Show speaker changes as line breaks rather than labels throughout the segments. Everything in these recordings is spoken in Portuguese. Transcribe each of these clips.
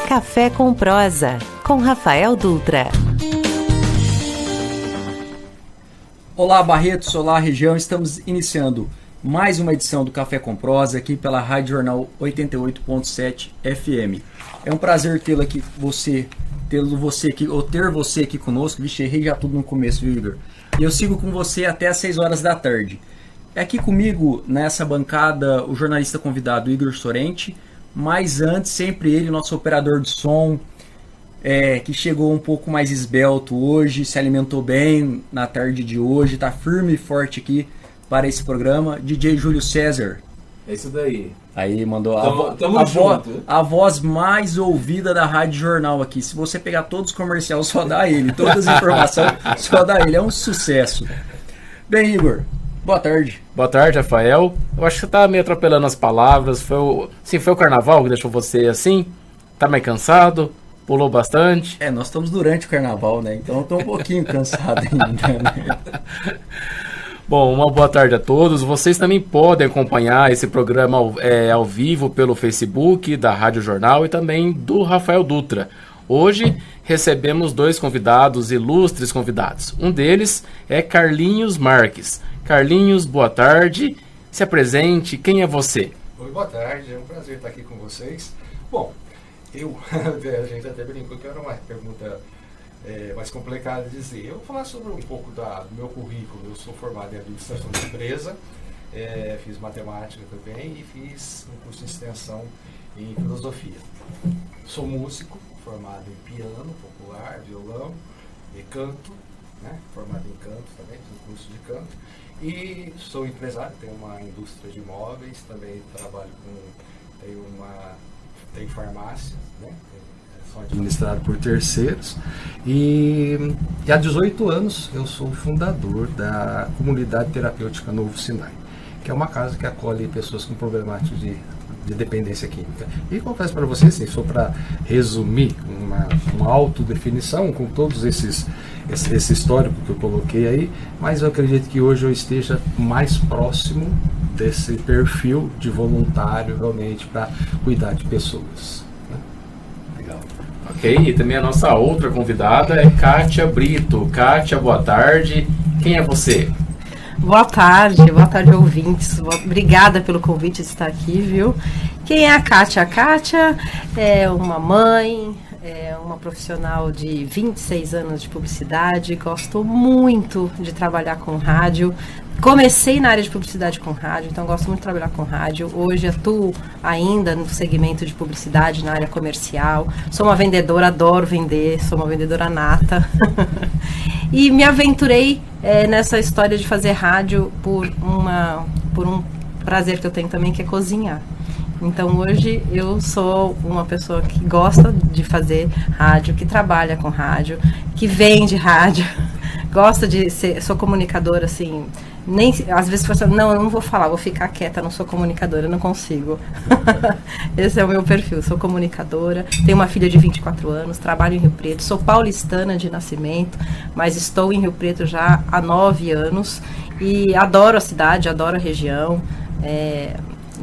Café com Prosa, com Rafael Dutra.
Olá Barretos, olá região, estamos iniciando mais uma edição do Café com Prosa aqui pela Rádio Jornal 88.7 FM. É um prazer ter você aqui conosco. Vixe, errei já tudo no começo, viu, Igor? E eu sigo com você até às 6 horas da tarde. É aqui comigo, nessa bancada, o jornalista convidado Igor Sorrenti, mas antes, sempre ele, nosso operador de som, que chegou um pouco mais esbelto hoje, se alimentou bem na tarde de hoje, está firme e forte aqui para esse programa, DJ Júlio César.
É isso daí.
Aí mandou a voz mais ouvida da Rádio Jornal aqui. Se você pegar todos os comerciais, só dá ele. Todas as informações, só dá ele. É um sucesso. Bem, Igor, boa tarde.
Boa tarde, Rafael. Eu acho que você tá meio atropelando as palavras. Foi o carnaval que deixou você assim? Tá mais cansado? Pulou bastante?
Nós estamos durante o carnaval, né? Então eu tô um pouquinho cansado ainda, né?
Bom, uma boa tarde a todos. Vocês também podem acompanhar esse programa ao vivo pelo Facebook da Rádio Jornal e também do Rafael Dutra. Hoje recebemos dois convidados, ilustres convidados. Um deles é Carlinhos Marques. Carlinhos, boa tarde. Se apresente, quem é você?
Oi, boa tarde. É um prazer estar aqui com vocês. Bom, a gente até brincou que era uma pergunta mais complicada de dizer. Eu vou falar sobre um pouco do meu currículo. Eu sou formado em administração de empresa, fiz matemática também e fiz um curso de extensão em filosofia. Sou músico, formado em piano popular, violão e canto, né? Formado em canto também, fiz um curso de canto. E sou empresário, tenho uma indústria de imóveis, também trabalho tenho farmácia, né? Sou administrado por terceiros e há 18 anos eu sou fundador da Comunidade Terapêutica Novo Sinai, que é uma casa que acolhe pessoas com problemáticas de dependência química. E confesso para vocês, assim, só para resumir uma autodefinição com todos esse histórico que eu coloquei aí, mas eu acredito que hoje eu esteja mais próximo desse perfil de voluntário realmente para cuidar de pessoas.
Legal. Ok, e também a nossa outra convidada é Kátia Brito. Kátia, boa tarde. Quem é você?
Boa tarde ouvintes. Obrigada pelo convite de estar aqui, viu? Quem é a Kátia? A Kátia é uma mãe, é uma profissional de 26 anos de publicidade, gosto muito de trabalhar com rádio. Comecei na área de publicidade com rádio, então gosto muito de trabalhar com rádio. Hoje atuo ainda no segmento de publicidade, na área comercial. Sou uma vendedora, adoro vender, sou uma vendedora nata. E me aventurei nessa história de fazer rádio por um prazer que eu tenho também, que é cozinhar. Então hoje eu sou uma pessoa que gosta de fazer rádio, que trabalha com rádio, que vende rádio, gosta de ser, sou comunicadora, assim, às vezes você fala, não, eu não vou falar, vou ficar quieta, não sou comunicadora, eu não consigo. Esse é o meu perfil, sou comunicadora, tenho uma filha de 24 anos, trabalho em Rio Preto, sou paulistana de nascimento, mas estou em Rio Preto já há 9 anos e adoro a cidade, adoro a região,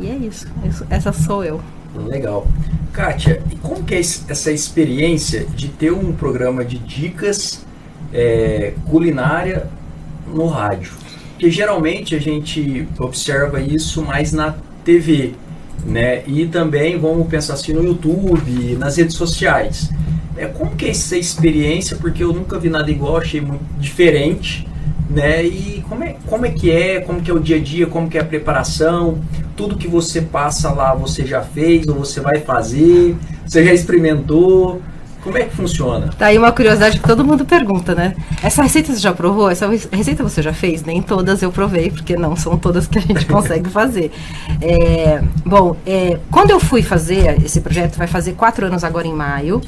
e é isso, essa sou eu.
Legal. Kátia, e como que é essa experiência de ter um programa de dicas culinária no rádio? Porque geralmente a gente observa isso mais na TV, né? E também, vamos pensar assim, no YouTube, nas redes sociais. Como que é essa experiência? Porque eu nunca vi nada igual, achei muito diferente, né? E como é que é o dia a dia, como que é a preparação, tudo que você passa lá você já fez ou você vai fazer, você já experimentou, como é que funciona?
Tá aí uma curiosidade que todo mundo pergunta, né? Essa receita você já provou? Essa receita você já fez? Nem todas eu provei, porque não são todas que a gente consegue fazer. Quando eu fui fazer esse projeto, vai fazer 4 anos agora em maio.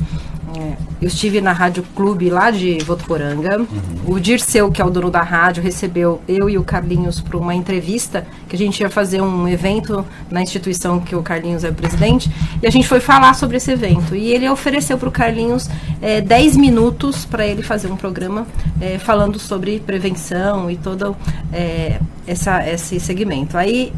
Eu estive na Rádio Clube lá de Votuporanga. O Dirceu, que é o dono da rádio, recebeu eu e o Carlinhos para uma entrevista, que a gente ia fazer um evento na instituição que o Carlinhos é o presidente, e a gente foi falar sobre esse evento. E ele ofereceu para o Carlinhos 10 minutos para ele fazer um programa falando sobre prevenção e todo esse segmento. Aí,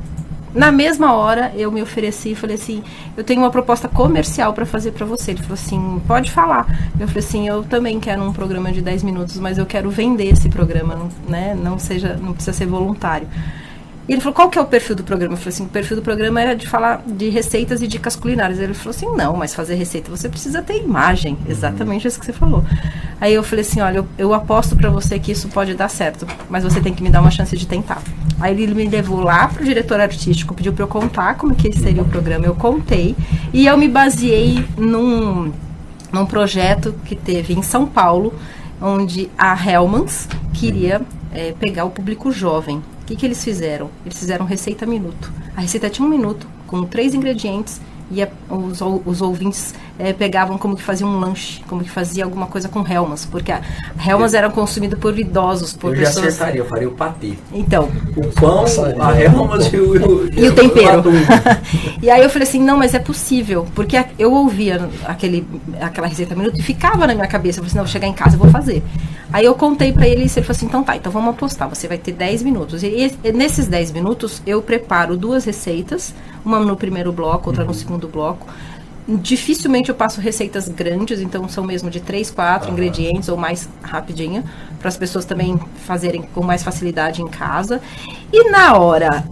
na mesma hora, eu me ofereci e falei assim, eu tenho uma proposta comercial para fazer para você. Ele falou assim, pode falar. Eu falei assim, eu também quero um programa de 10 minutos, mas eu quero vender esse programa, né? Não precisa ser voluntário. E ele falou, qual que é o perfil do programa? Eu falei assim, o perfil do programa era de falar de receitas e dicas culinárias. Ele falou assim, não, mas fazer receita você precisa ter imagem. Exatamente isso que você falou. Aí eu falei assim, olha, eu aposto pra você que isso pode dar certo, mas você tem que me dar uma chance de tentar. Aí ele me levou lá pro diretor artístico, pediu pra eu contar como que seria o programa. Eu contei e eu me baseei num projeto que teve em São Paulo, onde a Hellmann's queria pegar o público jovem. O que eles fizeram? Eles fizeram receita minuto. A receita tinha 1 minuto, com 3 ingredientes, e os ouvintes pegavam como que fazia um lanche, como que fazia alguma coisa com Hellmann's, porque a Hellmann's era consumida por idosos, por pessoas...
Eu já acertaria, eu faria o patê.
Então...
O pão, a Hellmann's e
o tempero. E aí eu falei assim, não, mas é possível, porque eu ouvia aquela receita minuto e ficava na minha cabeça, eu falei assim, não, vou chegar em casa, eu vou fazer. Aí eu contei pra ele e ele falou assim, então tá, então vamos apostar, você vai ter 10 minutos. E nesses 10 minutos eu preparo 2 receitas, uma no primeiro bloco, outra no segundo bloco. Dificilmente eu passo receitas grandes, então são mesmo de 3, 4 ingredientes ou mais rapidinho, para as pessoas também fazerem com mais facilidade em casa. E na hora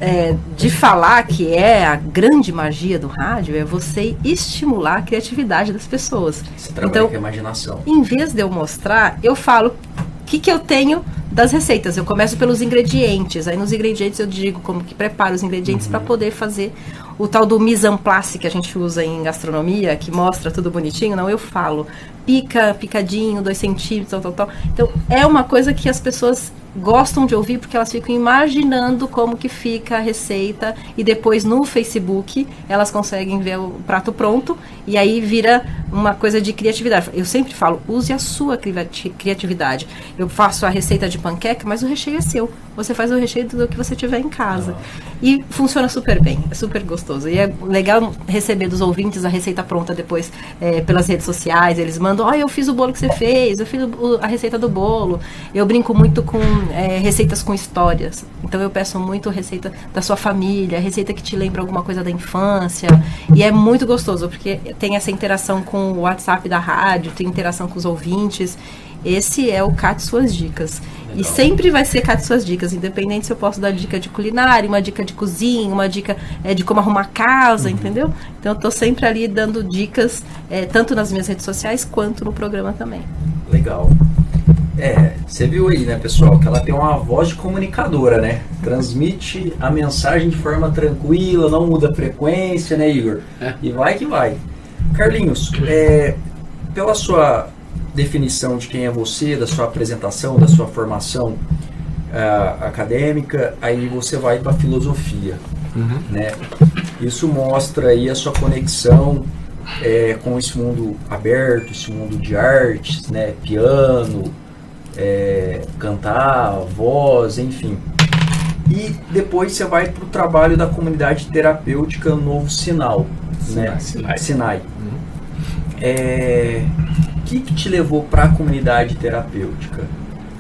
de falar, que é a grande magia do rádio, é você estimular a criatividade das pessoas.
Você trabalha com a imaginação.
Em vez de eu mostrar, eu falo o que eu tenho das receitas. Eu começo pelos ingredientes. Aí nos ingredientes eu digo como que preparo os ingredientes para poder fazer o tal do mise en place que a gente usa em gastronomia, que mostra tudo bonitinho. Não, eu falo picadinho, 2 centímetros, tal. Então, é uma coisa que as pessoas gostam de ouvir, porque elas ficam imaginando como que fica a receita, e depois no Facebook elas conseguem ver o prato pronto, e aí vira uma coisa de criatividade. Eu sempre falo, use a sua criatividade. Eu faço a receita de panqueca, mas o recheio é seu. Você faz o recheio do que você tiver em casa. E funciona super bem, é super gostoso. E é legal receber dos ouvintes a receita pronta depois pelas redes sociais. Eles mandam, eu fiz o bolo que você fez, eu fiz a receita do bolo. Eu brinco muito com receitas com histórias. Então eu peço muito receita da sua família, receita que te lembra alguma coisa da infância. E é muito gostoso, porque tem essa interação com o WhatsApp da rádio, tem interação com os ouvintes. Esse é o Cate Suas Dicas. Legal. E sempre vai ser Cate Suas Dicas, independente se eu posso dar dica de culinária, uma dica de cozinha, uma dica de como arrumar casa, entendeu? Então eu tô sempre ali dando dicas, tanto nas minhas redes sociais, quanto no programa também.
Legal. Você viu aí, né, pessoal, que ela tem uma voz de comunicadora, né? Transmite a mensagem de forma tranquila, não muda a frequência, né, Igor? E vai que vai. Carlinhos, pela sua definição de quem é você, da sua apresentação, da sua formação acadêmica, aí você vai para a filosofia, né? Isso mostra aí a sua conexão com esse mundo aberto, esse mundo de artes, né? Piano, cantar, voz, enfim. E depois você vai para o trabalho da comunidade terapêutica Novo Sinal, né? Sinai. O que te levou para a comunidade terapêutica?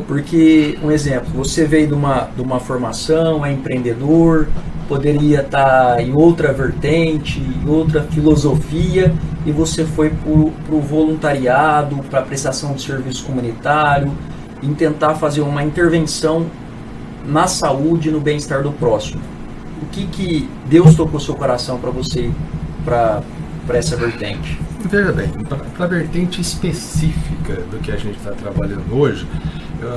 Porque, um exemplo, você veio de uma formação, é empreendedor, poderia estar em outra vertente, em outra filosofia, e você foi para o voluntariado, para a prestação de serviço comunitário, em tentar fazer uma intervenção na saúde e no bem-estar do próximo. O que Deus tocou seu coração para você ir para essa vertente?
Veja bem, para a vertente específica do que a gente está trabalhando hoje,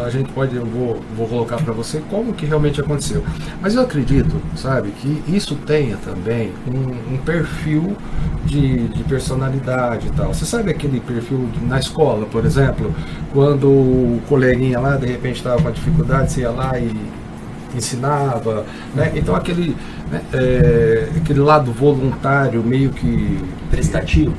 a gente pode, eu vou colocar para você como que realmente aconteceu. Mas eu acredito, sabe, que isso tenha também um perfil de personalidade e tal. Você sabe aquele perfil na escola, por exemplo, quando o coleguinha lá de repente estava com dificuldade, você ia lá e ensinava, né? Então aquele, né, aquele lado voluntário, meio que
Prestativo?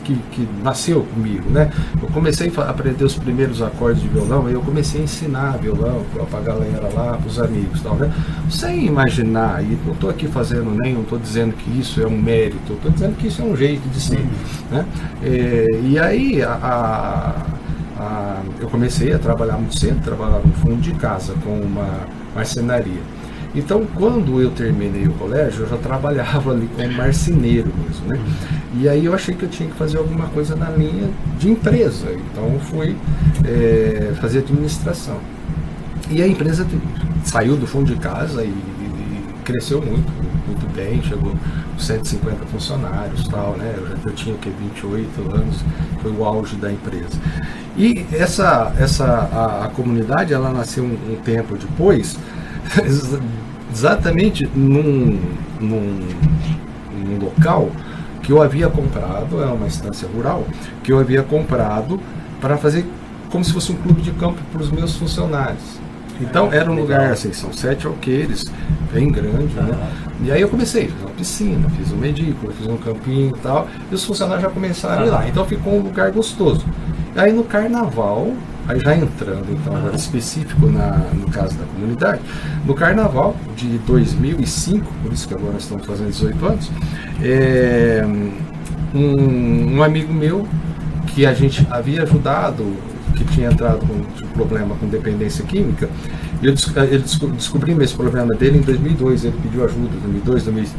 Que nasceu comigo, né? Eu comecei a aprender os primeiros acordes de violão, e eu comecei a ensinar violão para a galera lá, para os amigos, tal, né? Sem imaginar, e não estou aqui fazendo não estou dizendo que isso é um mérito, estou dizendo que isso é um jeito de ser, né? E aí eu comecei a trabalhar muito cedo, trabalhar no fundo de casa com uma marcenaria. Então, quando eu terminei o colégio, eu já trabalhava ali como marceneiro mesmo, né? E aí eu achei que eu tinha que fazer alguma coisa na linha de empresa. Então, eu fui fazer administração. E a empresa saiu do fundo de casa e cresceu muito, muito bem, chegou a 150 funcionários, tal, né? Eu tinha 28 anos, foi o auge da empresa. E a comunidade, ela nasceu um tempo depois, exatamente num local que eu havia comprado, é uma estância rural, que eu havia comprado para fazer como se fosse um clube de campo para os meus funcionários. Então era um lugar assim, são 7 alqueires, bem grande, né? E aí eu comecei, fiz uma piscina, fiz uma edícula, fiz um campinho e tal, e os funcionários já começaram a ir lá, então ficou um lugar gostoso. Aí no carnaval, aí já entrando então agora específico no caso da comunidade, no carnaval de 2005, por isso que agora nós estamos fazendo 18 anos, um amigo meu que a gente havia ajudado, que tinha entrado com um problema com dependência química, descobrimos esse problema dele em 2002, ele pediu ajuda em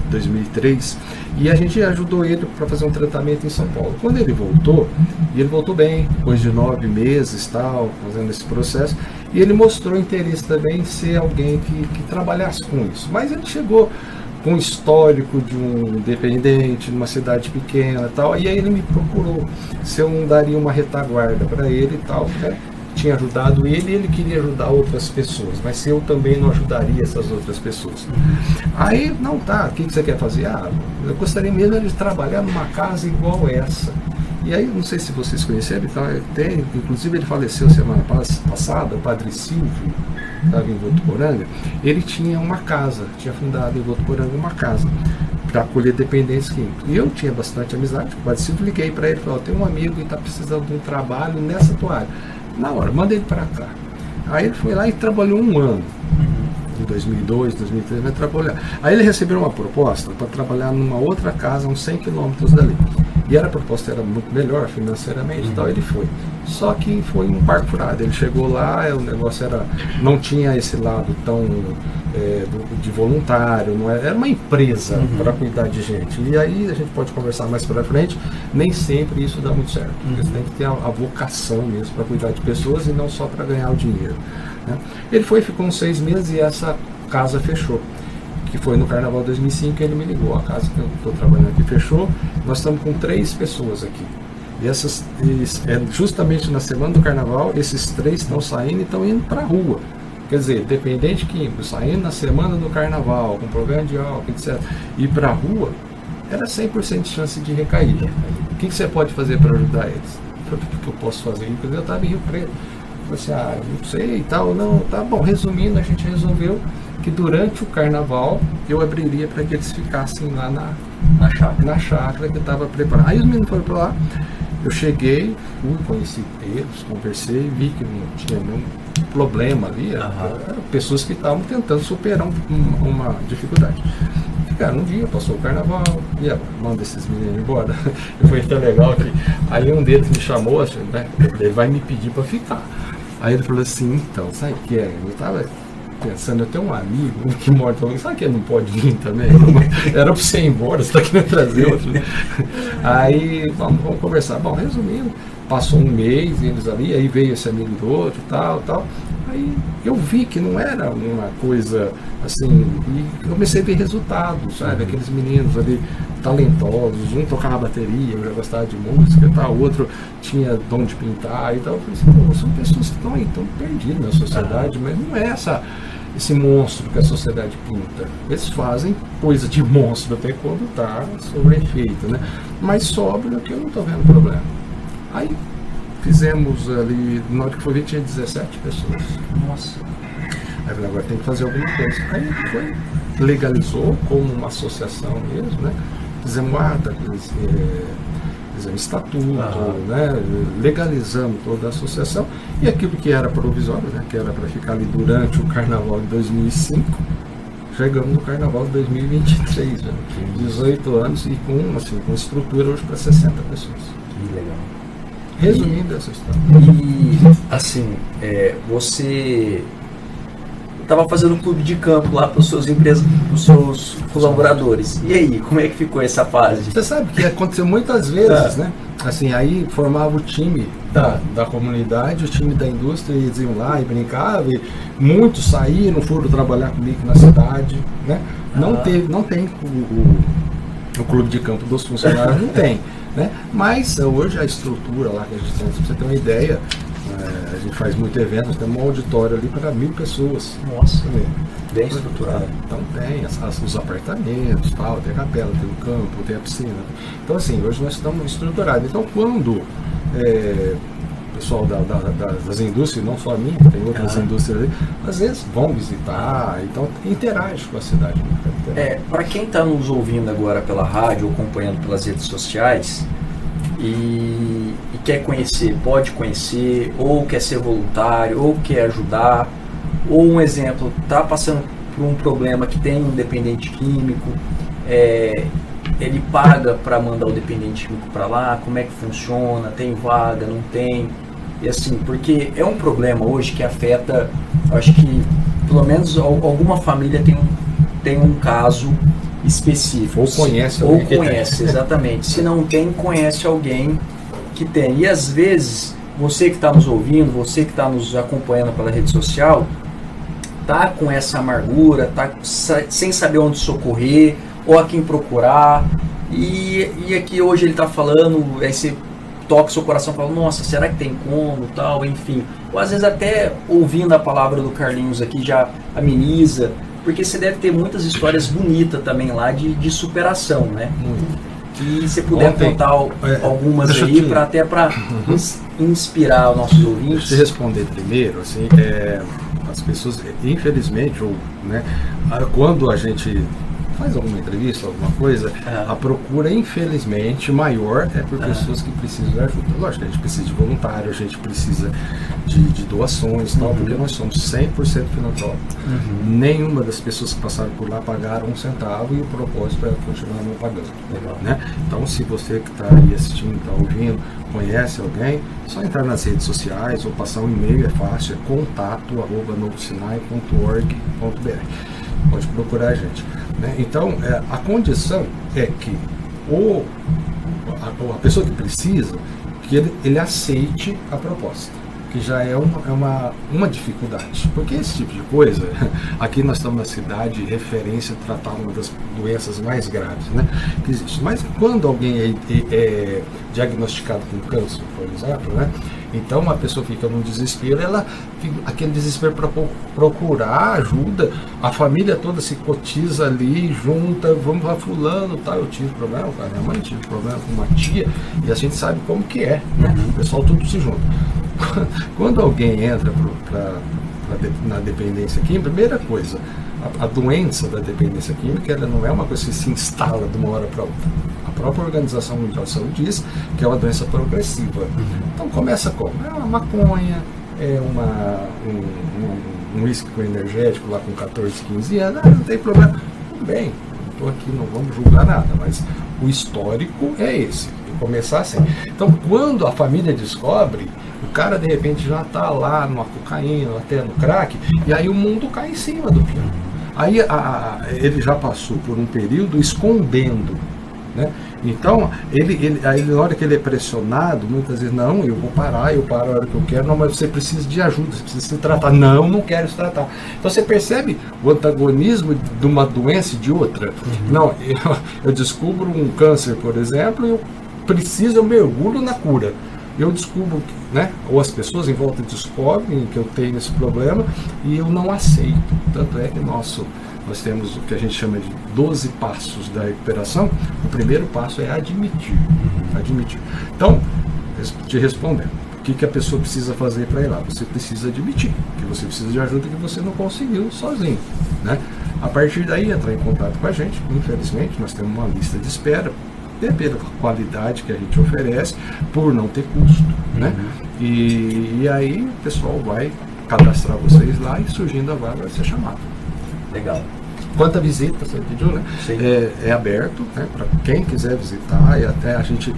2003, e a gente ajudou ele para fazer um tratamento em São Paulo. Quando ele voltou, e ele voltou bem, depois de 9 meses, tal, fazendo esse processo, e ele mostrou interesse também em ser alguém que trabalhasse com isso, mas ele chegou com um histórico de um dependente numa cidade pequena e tal, e aí ele me procurou se eu não daria uma retaguarda para ele e tal, né? Tinha ajudado ele e ele queria ajudar outras pessoas, mas se eu também não ajudaria essas outras pessoas. Aí, não, tá, o que você quer fazer? Eu gostaria mesmo de trabalhar numa casa igual essa. E aí, não sei se vocês conheceram, então, inclusive ele faleceu semana passada, o Padre Silvio, estava em Votuporanga, ele tinha uma casa, tinha fundado em Votuporanga uma casa para acolher dependentes químicos. E eu tinha bastante amizade com o Padre Silvio, liguei para ele e falei, tem um amigo que está precisando de um trabalho nessa tua área. Na hora, manda ele para cá. Aí ele foi lá e trabalhou um ano. De 2002, 2003, vai trabalhar. Aí ele recebeu uma proposta para trabalhar numa outra casa, uns 100 quilômetros dali. E a proposta era muito melhor financeiramente e tal, ele foi. Só que foi um parque furado. Ele chegou lá, o negócio não tinha esse lado tão de voluntário, não era uma empresa para cuidar de gente. E aí a gente pode conversar mais para frente, nem sempre isso dá muito certo. Você tem que ter a vocação mesmo para cuidar de pessoas e não só para ganhar o dinheiro, né? Ele ficou uns 6 meses e essa casa fechou. Que foi no Carnaval 2005, ele me ligou, a casa que eu estou trabalhando aqui fechou, nós estamos com 3 pessoas aqui. E justamente na semana do Carnaval, esses 3 estão saindo e estão indo para a rua. Quer dizer, dependente químico, saindo na semana do Carnaval, com problema de álcool, etc. Ir para a rua, era 100% de chance de recaída. O que você pode fazer para ajudar eles? O que eu posso fazer? Porque eu estava em Rio Preto. Eu falei assim, não sei e tal, não, tá bom. Resumindo, a gente resolveu que durante o Carnaval eu abriria para que eles ficassem lá na chácara que estava preparada. Aí os meninos foram para lá, eu cheguei, fui, conheci eles, conversei, vi que não tinha nenhum problema ali, eram pessoas que estavam tentando superar uma dificuldade. Ficaram um dia, passou o Carnaval, e agora, manda esses meninos embora. Foi tão legal que aí um deles me chamou, assim, né, ele vai me pedir para ficar. Aí ele falou assim, então, sabe o que é? Eu estava pensando, eu tenho um amigo que mora também, sabe que ele não pode vir também? Era para você ir embora, você está querendo trazer outro. Aí, vamos conversar. Bom, resumindo, passou um mês, eles ali, aí veio esse amigo do outro, tal. Aí eu vi que não era uma coisa assim, e comecei a ver resultados, sabe? Aqueles meninos ali talentosos, um tocava bateria, eu já gostava de música e tal, o outro tinha dom de pintar e tal. Eu falei assim, pô, são pessoas que estão aí, estão perdidas na sociedade, mas não é esse monstro que a sociedade pinta. Eles fazem coisa de monstro até quando está sobre efeito, né? Mas sobre o que eu não estou vendo problema. Aí fizemos ali, na hora que foi ver, tinha 17 pessoas.
Nossa.
Aí eu falei, agora tem que fazer alguma coisa. Aí foi, legalizou como uma associação mesmo, né? Fizemos ata, fizemos estatuto, né? Legalizamos toda a associação, e aquilo que era provisório, né? Que era para ficar ali durante o Carnaval de 2005, chegamos no Carnaval de 2023, né? 18 anos e com estrutura hoje para 60 pessoas.
Que legal.
Resumindo essa história.
E, assim, você estava fazendo um clube de campo lá para os seus seus colaboradores. E aí, como é que ficou essa fase?
Você sabe que aconteceu muitas vezes, né? Assim, aí formava o time da comunidade, o time da indústria, e eles iam lá e brincavam, e muitos saíram, foram trabalhar comigo na cidade, né? Não tem o clube de campo dos funcionários, não tem, né? Mas hoje a estrutura lá que a gente tem, pra você ter uma ideia, a gente faz muito evento, nós temos um auditório ali para 1.000 pessoas.
Nossa, bem estruturado.
Então tem os apartamentos, tal, tem a capela, tem o campo, tem a piscina. Então assim, hoje nós estamos estruturados. Então quando o pessoal das indústrias, não só a minha, tem outras indústrias ali, às vezes vão visitar, então interage com a cidade.
Para quem está nos ouvindo agora pela rádio ou acompanhando pelas redes sociais, e quer conhecer, pode conhecer, ou quer ser voluntário, ou quer ajudar, ou um exemplo, está passando por um problema que tem um dependente químico, ele paga para mandar o dependente químico para lá, como é que funciona, tem vaga, não tem, e assim, porque é um problema hoje que afeta, acho que pelo menos alguma família tem um caso específico.
Ou conhece alguém.
Ou conhece, exatamente. Se não tem, conhece alguém que tem. E às vezes, você que está nos ouvindo, você que está nos acompanhando pela rede social, tá com essa amargura, tá sem saber onde socorrer, ou a quem procurar. E aqui hoje ele está falando, aí você toca o seu coração e fala, nossa, será que tem como, tal, enfim. Ou às vezes até ouvindo a palavra do Carlinhos aqui já ameniza, porque você deve ter muitas histórias bonitas também lá de superação, né? E se puder contar algumas aí, para inspirar os nossos ouvintes.
Deixa eu responder primeiro, assim, as pessoas, infelizmente, né, quando a gente faz alguma entrevista, alguma coisa, a procura, infelizmente, maior é por pessoas que precisam de ajuda. Lógico, a gente precisa de voluntário, a gente precisa de doações, tal, porque nós somos 100% filantrópicos. Nenhuma das pessoas que passaram por lá pagaram um centavo, e o propósito é continuar não pagando. Né? Então, se você que está aí assistindo, está ouvindo, conhece alguém, só entrar nas redes sociais ou passar um e-mail, é fácil, é contato@novosinai.org.br. Pode procurar a gente. Né? Então, a condição é que a pessoa que precisa, que ele aceite a proposta, que já é uma dificuldade. Porque esse tipo de coisa, aqui nós estamos na cidade de referência a tratar uma das doenças mais graves, né, que existe. Mas quando alguém é diagnosticado com câncer, por exemplo, né, então a pessoa fica num desespero, ela fica aquele desespero para procurar ajuda, a família toda se cotiza ali, junta, vamos lá fulano, tá, eu tive problema com a minha mãe, tive problema com uma tia, e a gente sabe como que é, né? O pessoal tudo se junta. Quando alguém entra na dependência química, primeira coisa, a doença da dependência química, ela não é uma coisa que se instala de uma hora para outra. A própria Organização Mundial de Saúde diz que é uma doença progressiva. Então começa como? É uma maconha, é um uísque energético lá com 14, 15 anos, não tem problema. Tudo bem, não estou aqui, não vamos julgar nada, mas o histórico é esse. Começar assim. Então, quando a família descobre, o cara de repente já está lá numa cocaína, até no crack, e aí o mundo cai em cima do filho. Aí ele já passou por um período escondendo, né? Então, aí na hora que ele é pressionado, muitas vezes, não, eu vou parar, eu paro a hora que eu quero, não, mas você precisa de ajuda, você precisa se tratar. Não quero se tratar. Então você percebe o antagonismo de uma doença e de outra. Não, eu descubro um câncer, por exemplo, e eu mergulho na cura. Eu descubro, né, ou as pessoas em volta descobrem que eu tenho esse problema e eu não aceito. Tanto é que nós temos o que a gente chama de 12 passos da recuperação. O primeiro passo é admitir. Então, te respondendo, o que a pessoa precisa fazer para ir lá? Você precisa admitir que você precisa de ajuda que você não conseguiu sozinho, né? A partir daí, entrar em contato com a gente. Infelizmente, nós temos uma lista de espera, pela qualidade que a gente oferece, por não ter custo, né? E aí o pessoal vai cadastrar vocês lá e, surgindo a vaga, vai ser chamado.
Legal.
Quanto à visita, você pediu, né? É aberto, né, para quem quiser visitar, e até a gente...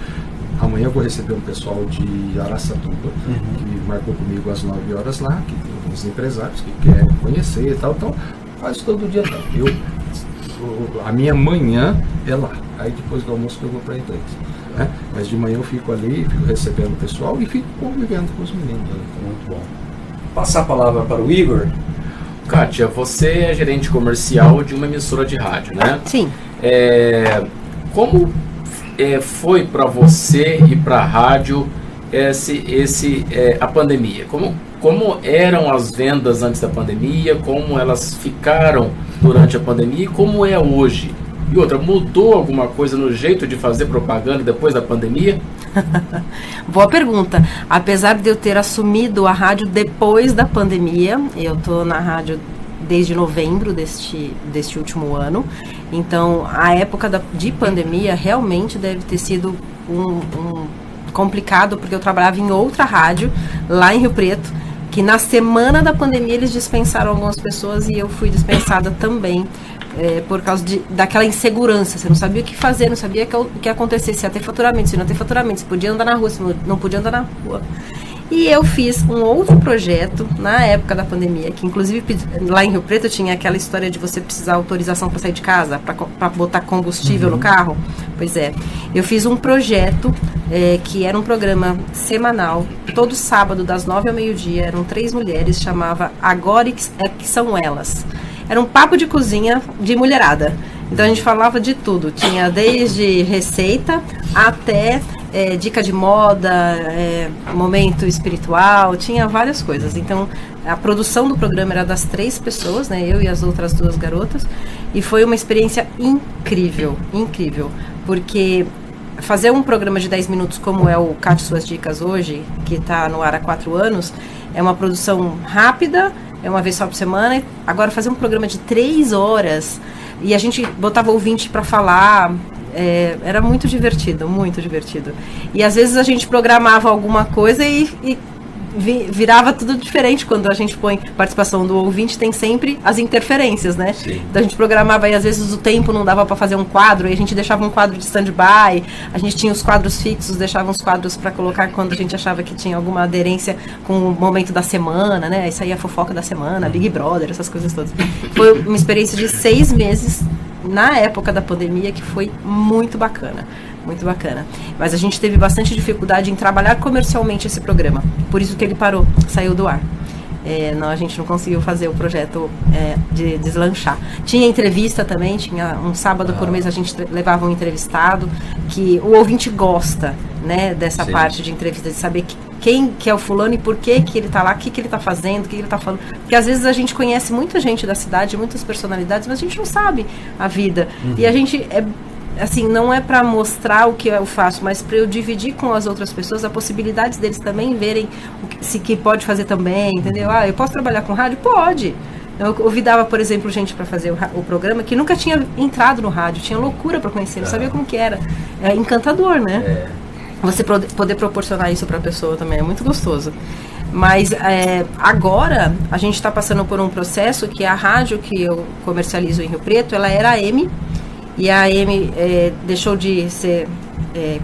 Amanhã eu vou receber um pessoal de Araçatuba, que marcou comigo às 9 horas lá, que tem uns empresários que querem conhecer e tal, então quase todo dia tá. A minha manhã é lá, aí depois do almoço eu vou para a empresa, né? Mas de manhã eu fico ali, fico recebendo o pessoal e fico convivendo com os meninos.
Muito bom. Passar a palavra para o Igor.
Kátia, você é gerente comercial de uma emissora de rádio, né?
Sim.
Como foi para você e para a rádio a pandemia? Como eram as vendas antes da pandemia? Como elas ficaram durante a pandemia? E como é hoje? E outra, mudou alguma coisa no jeito de fazer propaganda depois da pandemia?
Boa pergunta. Apesar de eu ter assumido a rádio depois da pandemia, eu estou na rádio desde novembro deste último ano. Então, a época de pandemia realmente deve ter sido complicado, porque eu trabalhava em outra rádio, lá em Rio Preto, que na semana da pandemia eles dispensaram algumas pessoas e eu fui dispensada também. Por causa daquela insegurança, você não sabia o que fazer, não sabia o que ia acontecer, se ia ter faturamento, se não ia ter faturamento, se podia andar na rua, se não podia andar na rua. E eu fiz um outro projeto na época da pandemia, que inclusive lá em Rio Preto tinha aquela história de você precisar autorização para sair de casa, para botar combustível no carro. Pois é, eu fiz um projeto que era um programa semanal, todo sábado das 9 ao meio-dia, eram 3 mulheres, chamava Agora que São Elas. Era um papo de cozinha de mulherada. Então a gente falava de tudo. Tinha desde receita até dica de moda, momento espiritual, tinha várias coisas. Então a produção do programa era das 3 pessoas, né, eu e as outras 2 garotas. E foi uma experiência incrível, incrível. Porque fazer um programa de 10 minutos como é o Cate Suas Dicas hoje, que está no ar há 4 anos, é uma produção rápida, é uma vez só por semana. Agora fazer um programa de 3 horas e a gente botava ouvinte para falar, era muito divertido, muito divertido. E às vezes a gente programava alguma coisa e virava tudo diferente. Quando a gente põe participação do ouvinte, tem sempre as interferências, né?
Sim.
Então a gente programava e às vezes o tempo não dava para fazer um quadro, e a gente deixava um quadro de stand-by, a gente tinha os quadros fixos, deixava uns quadros para colocar quando a gente achava que tinha alguma aderência com o momento da semana, né? Isso aí é a fofoca da semana, Big Brother, essas coisas todas. Foi uma experiência de 6 meses na época da pandemia que foi muito bacana. Muito bacana. Mas a gente teve bastante dificuldade em trabalhar comercialmente esse programa. Por isso que ele parou, saiu do ar. A gente não conseguiu fazer o projeto de deslanchar. Tinha entrevista também, tinha um sábado por mês a gente levava um entrevistado, que o ouvinte gosta, né, dessa
Sim.
parte de entrevista, de saber quem que é o fulano e por que ele está lá, o que ele está fazendo, o que ele está falando. Porque às vezes a gente conhece muita gente da cidade, muitas personalidades, mas a gente não sabe a vida. E a gente assim, não é para mostrar o que eu faço, mas para eu dividir com as outras pessoas a possibilidade deles também verem o que pode fazer também, entendeu? Eu posso trabalhar com rádio? Pode. Eu convidava, por exemplo, gente para fazer o programa que nunca tinha entrado no rádio, tinha loucura para conhecer, não sabia como que era. É encantador, né? Você poder proporcionar isso para a pessoa também é muito gostoso. Mas agora a gente está passando por um processo que a rádio que eu comercializo em Rio Preto, ela era AM, e a AM deixou de ser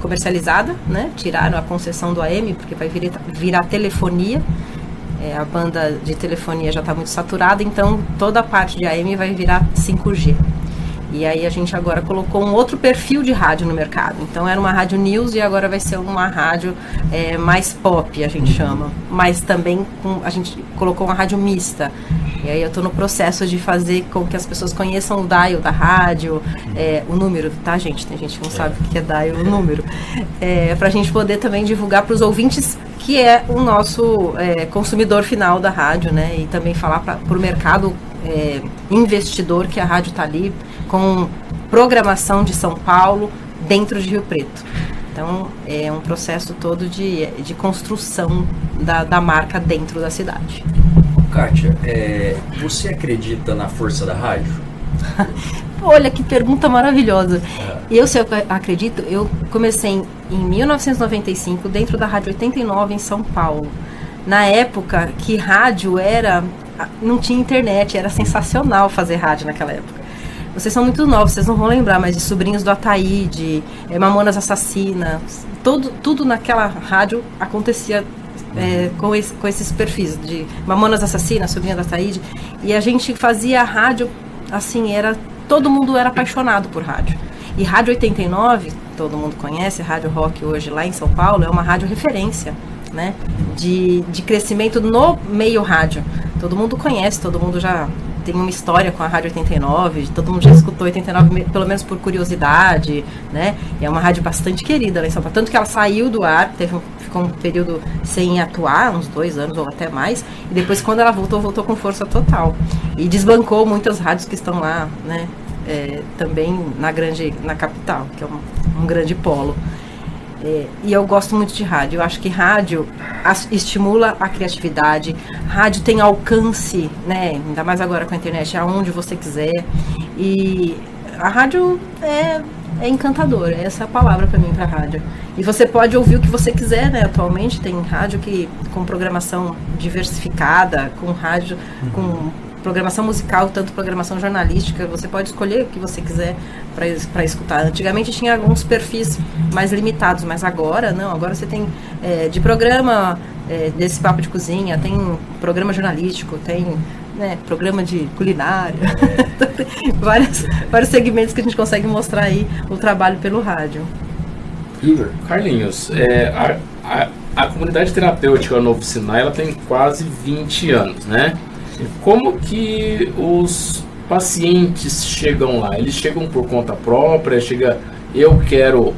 comercializada, né? Tiraram a concessão do AM, porque vai virar telefonia. A banda de telefonia já está muito saturada, então toda a parte de AM vai virar 5G. E aí a gente agora colocou um outro perfil de rádio no mercado. Então era uma rádio news e agora vai ser uma rádio mais pop, a gente chama. Mas também a gente colocou uma rádio mista. E aí eu estou no processo de fazer com que as pessoas conheçam o dial da rádio, o número, tá, gente? Tem gente que não sabe o que é dial, o número. Para a gente poder também divulgar para os ouvintes, que é o nosso consumidor final da rádio, né? E também falar para o mercado investidor que a rádio está ali com programação de São Paulo dentro de Rio Preto. Então, é um processo todo de construção da marca dentro da cidade.
Kátia, você acredita na força da rádio?
Olha, que pergunta maravilhosa. Se eu acredito, eu comecei em 1995 dentro da Rádio 89 em São Paulo. Na época que rádio não tinha internet, era sensacional fazer rádio naquela época. Vocês são muito novos, vocês não vão lembrar, mas de Sobrinhos do Ataíde, Mamonas Assassinas, tudo naquela rádio acontecia com esses perfis de Mamonas Assassinas, Sobrinhos do Ataíde, e a gente fazia rádio, assim, todo mundo era apaixonado por rádio. E Rádio 89, todo mundo conhece, Rádio Rock hoje lá em São Paulo, é uma rádio referência, né, de crescimento no meio rádio. Todo mundo conhece, todo mundo já tem uma história com a Rádio 89, todo mundo já escutou 89, pelo menos por curiosidade, né? E é uma rádio bastante querida lá em São Paulo. Tanto que ela saiu do ar, ficou um período sem atuar, uns 2 anos ou até mais, e depois quando ela voltou com força total. E desbancou muitas rádios que estão lá, né? Também na capital, que é um grande polo. E eu gosto muito de rádio. Eu acho que rádio estimula a criatividade. Rádio tem alcance, né? Ainda mais agora com a internet, aonde você quiser. E a rádio é encantadora. Essa é a palavra para mim, para rádio. E você pode ouvir o que você quiser, né? Atualmente tem rádio com programação diversificada, com rádio com programação musical, tanto programação jornalística, você pode escolher o que você quiser para escutar. Antigamente tinha alguns perfis mais limitados, mas agora não, agora você tem de programa desse papo de cozinha, tem programa jornalístico, tem programa de culinária, vários segmentos que a gente consegue mostrar aí o trabalho pelo rádio.
Igor, Carlinhos, a comunidade terapêutica Novo Sinai, ela tem quase 20 anos, né? Como que os pacientes chegam lá? Eles chegam por conta própria? Eu quero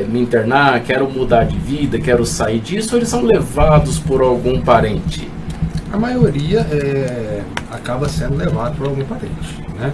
me internar, quero mudar de vida, quero sair disso, ou eles são levados por algum parente?
A maioria acaba sendo levado por algum parente, né?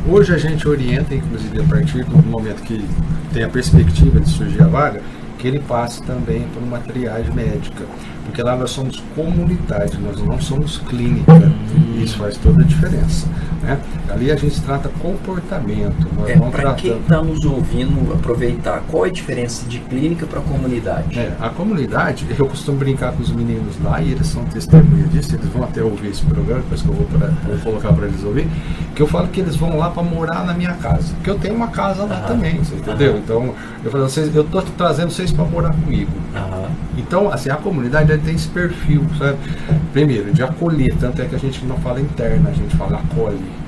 Hoje a gente orienta, inclusive a partir do momento que tem a perspectiva de surgir a vaga, que ele passe também por uma triagem médica, porque lá nós somos comunidade, nós não somos clínica, e isso faz toda a diferença, né? Ali a gente trata comportamento.
Para quem está nos ouvindo aproveitar, qual é a diferença de clínica para comunidade?
A comunidade, eu costumo brincar com os meninos lá, e eles são testemunhas disso, eles vão até ouvir esse programa, depois que eu vou colocar para eles ouvir, que eu falo que eles vão lá para morar na minha casa, porque eu tenho uma casa lá também, você entendeu? Então, eu falo, eu estou trazendo vocês para morar comigo. Então, assim, a comunidade tem esse perfil, sabe? Primeiro, de acolher, tanto é que a gente não fala interna, a gente fala acolhe.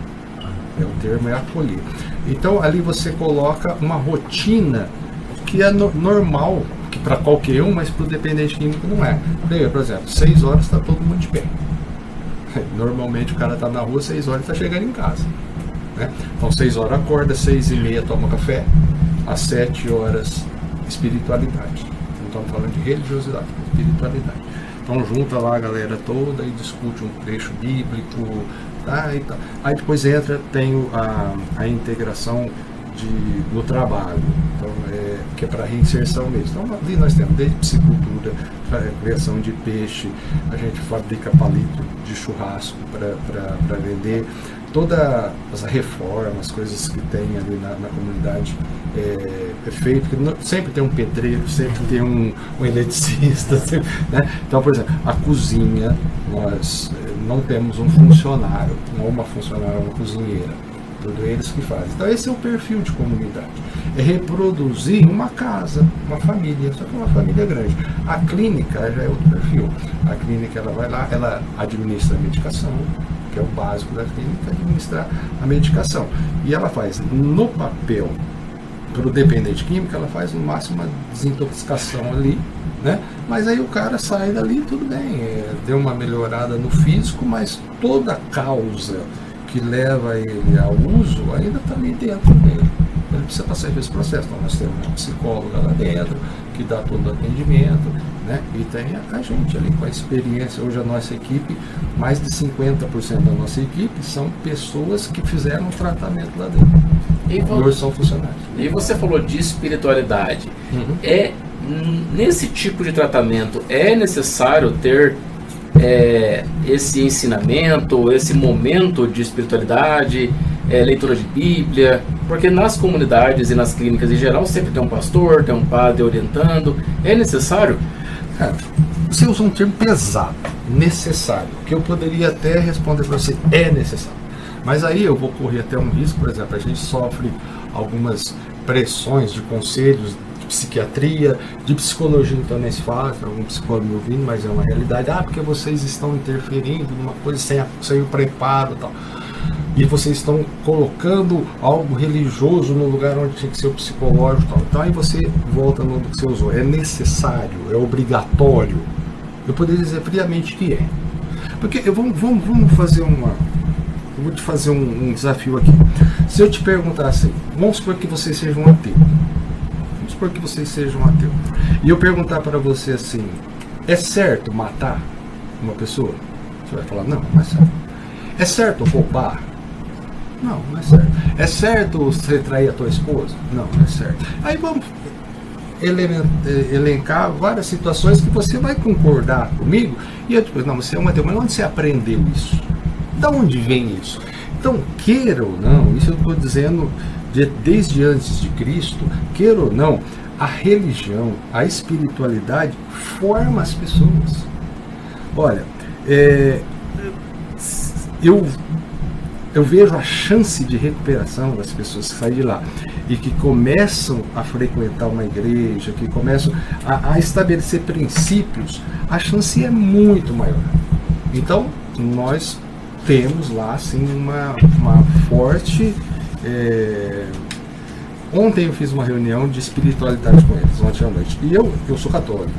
O termo é acolher. Então, ali você coloca uma rotina que é normal, que para qualquer um, mas para o dependente químico não é. Por exemplo, 6 horas está todo mundo de pé. Normalmente o cara está na rua, 6 horas está chegando em casa, né? Então, 6 horas acorda, 6h30 toma café, às 7 horas espiritualidade. Não estamos falando de religiosidade, espiritualidade. Então junta lá a galera toda e discute um trecho bíblico, tá? Aí depois tem a integração no trabalho, então, que é para reinserção mesmo. Então ali nós temos desde piscicultura, criação de peixe, a gente fabrica palito de churrasco para vender, todas as reformas, coisas que tem ali na comunidade é feito, porque sempre tem um pedreiro, sempre tem um eletricista, sempre, né? Então, por exemplo, a cozinha, nós não temos um funcionário, não uma funcionária, uma cozinheira, tudo eles que fazem. Então esse é o perfil de comunidade, é reproduzir uma casa, uma família, só que uma família grande. A clínica já é outro perfil. A clínica, ela vai lá, ela administra a medicação, que é o básico da clínica, administrar a medicação. E ela faz, no papel, para o dependente químico, ela faz no máximo uma desintoxicação ali, né? Mas aí o cara sai dali, tudo bem, deu uma melhorada no físico, mas toda a causa que leva ele ao uso ainda está ali dentro dele. Ele precisa passar por esse processo. Então, nós temos uma psicóloga lá dentro, que dá todo o atendimento, né? E tem a gente ali com a experiência. Hoje a nossa equipe, mais de 50% da nossa equipe são pessoas que fizeram um tratamento lá dentro. Hoje são funcionários.
E você falou de espiritualidade.
Uhum.
Nesse tipo de tratamento, é necessário ter esse ensinamento, esse momento de espiritualidade, leitura de Bíblia, porque nas comunidades e nas clínicas em geral sempre tem um pastor, tem um padre orientando. É necessário?
Você usa um termo pesado, necessário, que eu poderia até responder para você, é necessário. Mas aí eu vou correr até um risco, por exemplo, a gente sofre algumas pressões de conselhos de psiquiatria, de psicologia, então nem se fala, tem algum psicólogo me ouvindo, mas é uma realidade. Porque vocês estão interferindo numa coisa sem o preparo e tal. E vocês estão colocando algo religioso no lugar onde tinha que ser o psicológico e tal. Então aí você volta no que você usou. É necessário, é obrigatório. Eu poderia dizer friamente que é. Porque vamos fazer eu vou te fazer um desafio aqui. Se eu te perguntar assim, vamos supor que você seja um ateu. Vamos supor que você seja um ateu. E eu perguntar para você assim, é certo matar uma pessoa? Você vai falar, não é certo. É certo roubar? Não é certo. É certo você trair a tua esposa? Não é certo. Aí vamos elencar várias situações que você vai concordar comigo. E eu depois, não, você é um ateu, mas onde você aprendeu isso? Da onde vem isso? Então, queira ou não, isso eu estou dizendo desde antes de Cristo, queira ou não, a religião, a espiritualidade forma as pessoas. Olha, eu vejo a chance de recuperação das pessoas que saem de lá e que começam a frequentar uma igreja, que começam a estabelecer princípios, a chance é muito maior. Então, nós temos lá assim uma forte... Ontem eu fiz uma reunião de espiritualidade com eles, ontem à noite. E eu sou católico,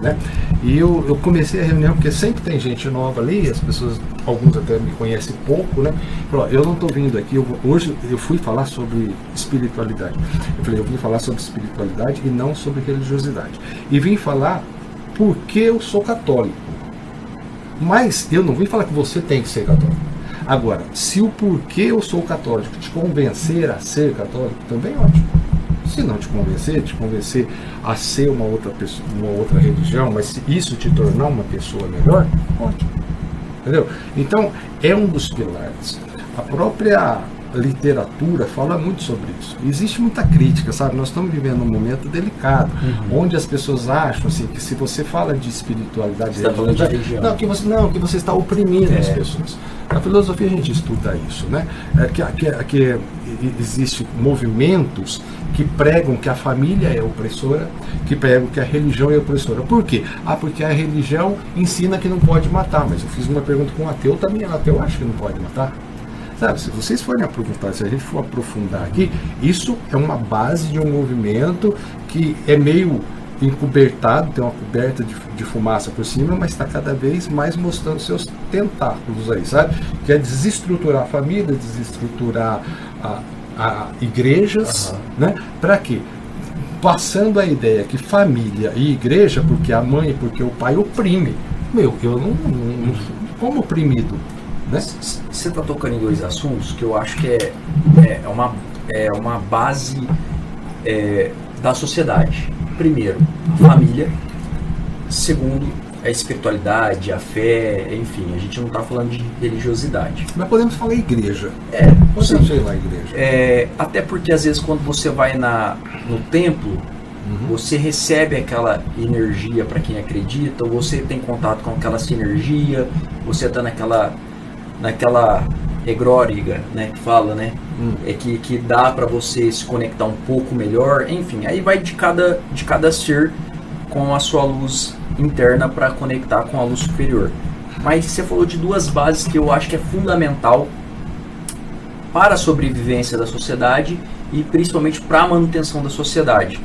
né? E eu comecei a reunião, porque sempre tem gente nova ali, as pessoas, alguns até me conhecem pouco, né? Falou, eu não estou vindo aqui, hoje eu fui falar sobre espiritualidade. Eu falei, eu vim falar sobre espiritualidade e não sobre religiosidade. E vim falar porque eu sou católico. Mas eu não vim falar que você tem que ser católico. Agora, se o porquê eu sou católico te convencer a ser católico, também é ótimo. Se não te convencer a ser uma outra pessoa, uma outra religião, mas se isso te tornar uma pessoa melhor, ótimo. Entendeu? Então, é um dos pilares. A própria literatura fala muito sobre isso. Existe muita crítica, sabe? Nós estamos vivendo um momento delicado, onde as pessoas acham assim, que se você fala de espiritualidade,
você está falando de religião.
Que você está oprimindo as pessoas. Na filosofia a gente estuda isso, né? Que existem movimentos que pregam que a família é opressora, que pregam que a religião é opressora. Por quê? Porque a religião ensina que não pode matar, mas eu fiz uma pergunta com um ateu, também ateu acha que não pode matar. Sabe, se vocês forem aprofundar, se a gente for aprofundar aqui, isso é uma base de um movimento que é meio encobertado, tem uma coberta de fumaça por cima, mas está cada vez mais mostrando seus tentáculos aí, sabe? Que é desestruturar a família, desestruturar igrejas, né? Para quê? Passando a ideia que família e igreja, porque a mãe, porque o pai oprime. Eu não como oprimido.
Você está tocando em dois assuntos que eu acho que é uma base da sociedade. Primeiro, a família. Segundo, a espiritualidade, a fé, enfim, a gente não está falando de religiosidade.
Mas podemos falar igreja. Podemos falar igreja.
Até porque às vezes quando você vai no templo, você recebe aquela energia para quem acredita, ou você tem contato com aquela sinergia, você está naquela egróriga, né, que fala, né, que dá para você se conectar um pouco melhor, enfim, aí vai de cada ser com a sua luz interna para conectar com a luz superior. Mas você falou de duas bases que eu acho que é fundamental para a sobrevivência da sociedade e principalmente para a manutenção da sociedade.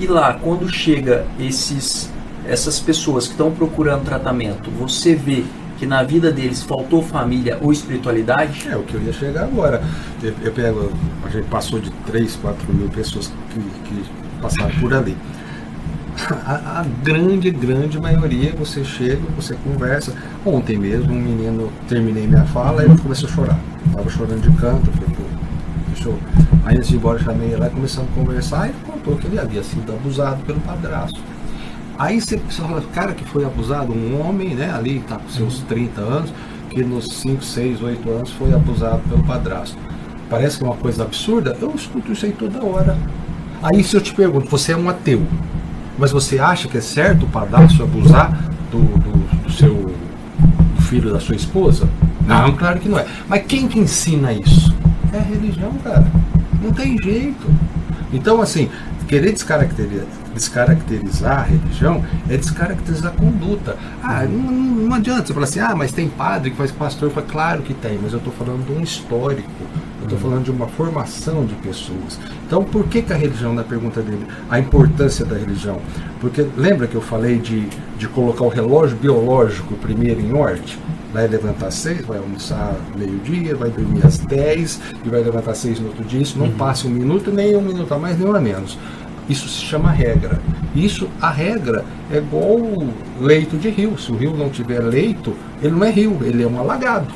E lá, quando chega essas pessoas que estão procurando tratamento, você vê que na vida deles faltou família ou espiritualidade?
É o que eu ia chegar agora. A gente passou de 3, 4 mil pessoas que passaram por ali. A grande maioria, você chega, você conversa. Ontem mesmo, um menino, terminei minha fala e ele começou a chorar. Estava chorando de canto, eu falei, pô, deixou. Aí antes de ir embora, eu chamei ele lá e começamos a conversar. E ele contou que ele havia sido abusado pelo padrasto. Aí você fala, cara que foi abusado, um homem, né, ali está com seus 30 anos, que nos 5, 6, 8 anos foi abusado pelo padrasto. Parece que é uma coisa absurda? Eu escuto isso aí toda hora. Aí se eu te pergunto, você é um ateu, mas você acha que é certo o padrasto abusar do filho da sua esposa? Não, claro que não é. Mas quem que ensina isso? É a religião, cara. Não tem jeito. Então, assim, querer descaracterizar a religião é descaracterizar a conduta. Não adianta você falar assim, mas tem padre que faz pastor. Eu falo, claro que tem, mas eu estou falando de um histórico, eu estou falando de uma formação de pessoas. Então, por que a religião, na pergunta dele, a importância da religião? Porque lembra que eu falei de colocar o relógio biológico primeiro em ordem? Vai levantar às 6, vai almoçar meio-dia, vai dormir às 10 e vai levantar às 6 no outro dia. Isso não passa 1 minuto, nem 1 minuto a mais, nem 1 a menos. Isso se chama regra. A regra é igual leito de rio. Se o rio não tiver leito, ele não é rio, ele é um alagado.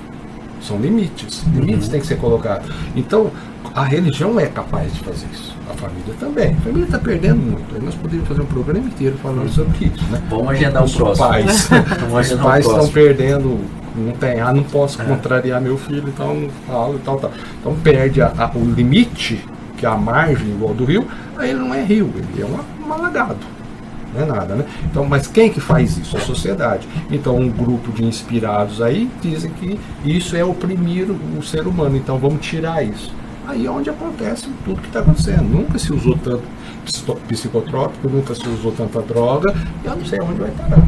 São limites. Limites têm que ser colocados. Então, a religião é capaz de fazer isso. A família também. A família está perdendo muito. Aí nós poderíamos fazer um programa inteiro falando sobre isso, né?
Vamos agendar o próximo.
Os pais estão perdendo. Não tem, não posso contrariar meu filho, então não falo e tal. Então perde o limite, que é a margem igual do rio, aí ele não é rio, ele é um alagado. Não é nada, né? Então, mas quem que faz isso? A sociedade. Então, um grupo de inspirados aí dizem que isso é oprimir o ser humano, então vamos tirar isso. Aí é onde acontece tudo que está acontecendo. Nunca se usou tanto psicotrópico, nunca se usou tanta droga, e eu não sei onde vai parar.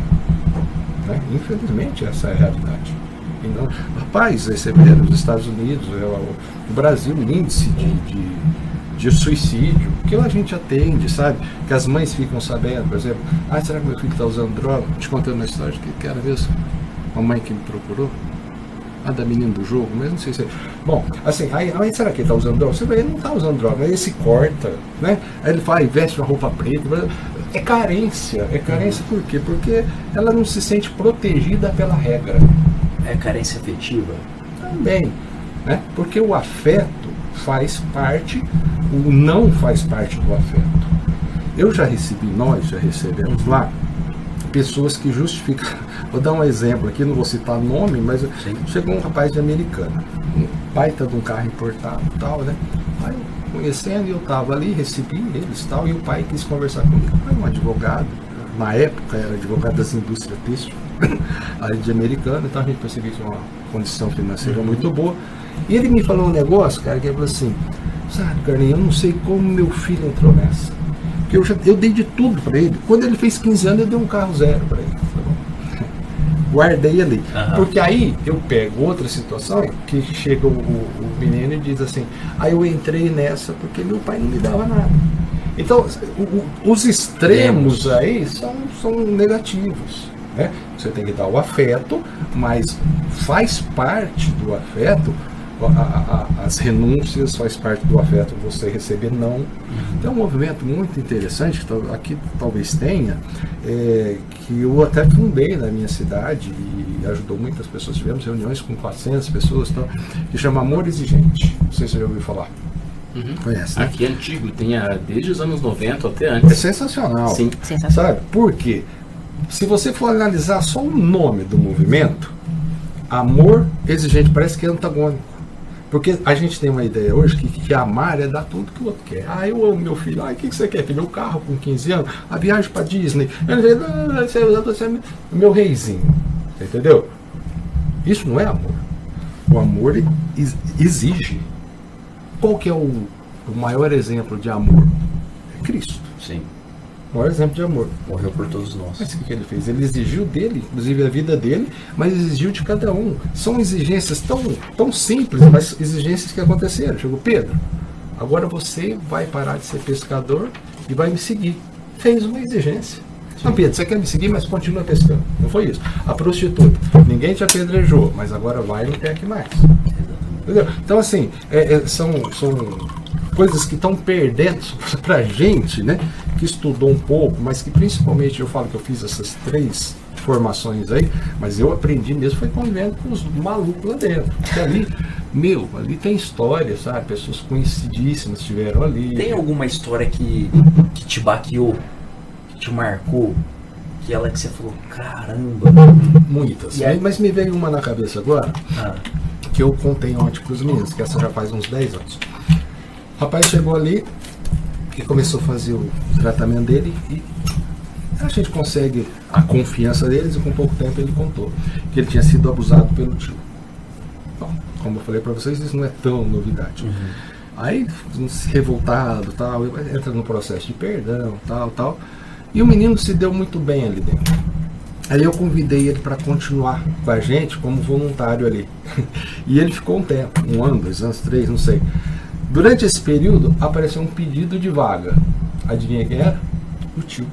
Né? Infelizmente, essa é a realidade. Então, rapaz, você vê nos Estados Unidos, o Brasil, o índice de suicídio, que a gente atende, sabe? Que as mães ficam sabendo, por exemplo, será que meu filho está usando droga? Te contando uma história que era mesmo uma mãe que me procurou, da menina do jogo, mas não sei se é. Bom, assim, aí será que ele está usando droga? Você vê, ele não está usando droga, aí ele se corta, né? Aí ele fala, veste uma roupa preta. É carência por quê? Porque ela não se sente protegida pela regra.
É carência afetiva?
Também, né? Porque o afeto faz parte, o não faz parte do afeto. Nós já recebemos lá pessoas que justificam. Vou dar um exemplo aqui, não vou citar nome, mas chegou um rapaz de Americana, um baita de um carro importado e tal, né? Aí eu conhecendo, eu estava ali, recebi eles e tal, e o pai quis conversar comigo. Foi um advogado, na época era advogado das indústrias têxtil, ali de Americana, então a gente percebeu que tinha uma condição financeira muito boa. E ele me falou um negócio, cara, que ele falou assim, sabe, Carlinhos, eu não sei como meu filho entrou nessa. Porque eu dei de tudo para ele. Quando ele fez 15 anos, eu dei um carro 0 para ele. Tá bom? Guardei ali. Porque aí eu pego outra situação, que chega o menino e diz assim, eu entrei nessa porque meu pai não me dava nada. Então, os extremos aí são negativos. Né? Você tem que dar o afeto, mas faz parte do afeto, as renúncias, faz parte do afeto você receber não. Tem um movimento muito interessante, que aqui talvez tenha, que eu até fundei na minha cidade e ajudou muitas pessoas. Tivemos reuniões com 400 pessoas, que chama Amor Exigente. Não sei se você já ouviu falar. Conhece, né?
Aqui é antigo, tem desde os anos 90 até antes.
É sensacional.
Sim.
Sabe? Por quê? Se você for analisar só o nome do movimento, Amor Exigente, parece que é antagônico. Porque a gente tem uma ideia hoje que amar é dar tudo que o outro quer. Eu amo meu filho. O que você quer? Meu carro com 15 anos? A viagem para Disney? Você é meu reizinho. Entendeu? Isso não é amor. O amor exige. Qual que é o maior exemplo de amor? É Cristo.
Sim.
O maior exemplo de amor.
Morreu por todos nós.
Mas o que ele fez? Ele exigiu dele, inclusive a vida dele, mas exigiu de cada um. São exigências tão simples, mas exigências que aconteceram. Chegou, Pedro, agora você vai parar de ser pescador e vai me seguir. Fez uma exigência. Não, Pedro, você quer me seguir, mas continua pescando. Não foi isso. A prostituta, ninguém te apedrejou, mas agora vai e não quer que mais. Entendeu? Então, assim, são coisas que estão perdendo pra gente, né? Que estudou um pouco, mas que principalmente eu falo que eu fiz essas 3 formações aí, mas eu aprendi mesmo foi convivendo com os malucos lá dentro. Porque ali, ali tem história, sabe? Pessoas conhecidíssimas estiveram ali.
Tem alguma história que te baqueou, que te marcou, que você falou, caramba?
Muitas.
E aí?
Mas me veio uma na cabeça agora,
Ah,
que eu contei ontem para os meninos, que essa já faz uns 10 anos. O rapaz chegou ali e começou a fazer o tratamento dele e a gente consegue a confiança deles e com pouco tempo ele contou que ele tinha sido abusado pelo tio. Bom, como eu falei para vocês, isso não é tão novidade. Aí, revoltado, tal, entra no processo de perdão, tal, e o menino se deu muito bem ali dentro. Aí eu convidei ele para continuar com a gente como voluntário ali. E ele ficou um tempo, 1 ano, 2 anos, 3, não sei. Durante esse período, apareceu um pedido de vaga. Adivinha quem era? O tio.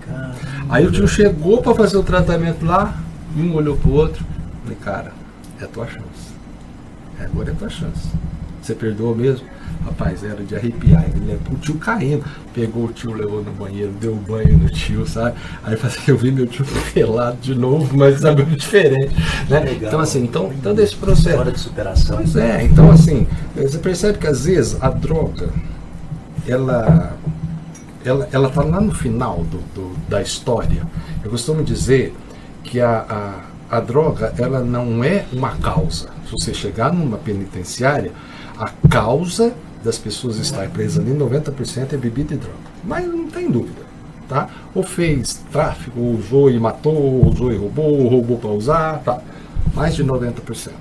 caramba.
Aí o tio chegou para fazer o tratamento lá, e um olhou pro outro. Falei, cara, é a tua chance. Agora é a tua chance. Você perdoou mesmo? Rapaz, era de arrepiar. Ele levou o tio caindo. Pegou o tio, levou no banheiro, deu banho no tio, sabe? Aí eu vi meu tio pelado de novo, mas sabe, diferente. Né?
Legal.
Então, assim, então desse processo.
História de superação.
Pois é, então assim, você percebe que às vezes a droga, ela tá lá no final da história. Eu costumo dizer que a droga, ela não é uma causa. Se você chegar numa penitenciária, a causa das pessoas estarem presas ali, 90% é bebida e droga. Mas não tem dúvida, tá? Ou fez tráfico, ou usou e matou, ou usou e roubou, ou roubou para usar, tá? Mais de 90%.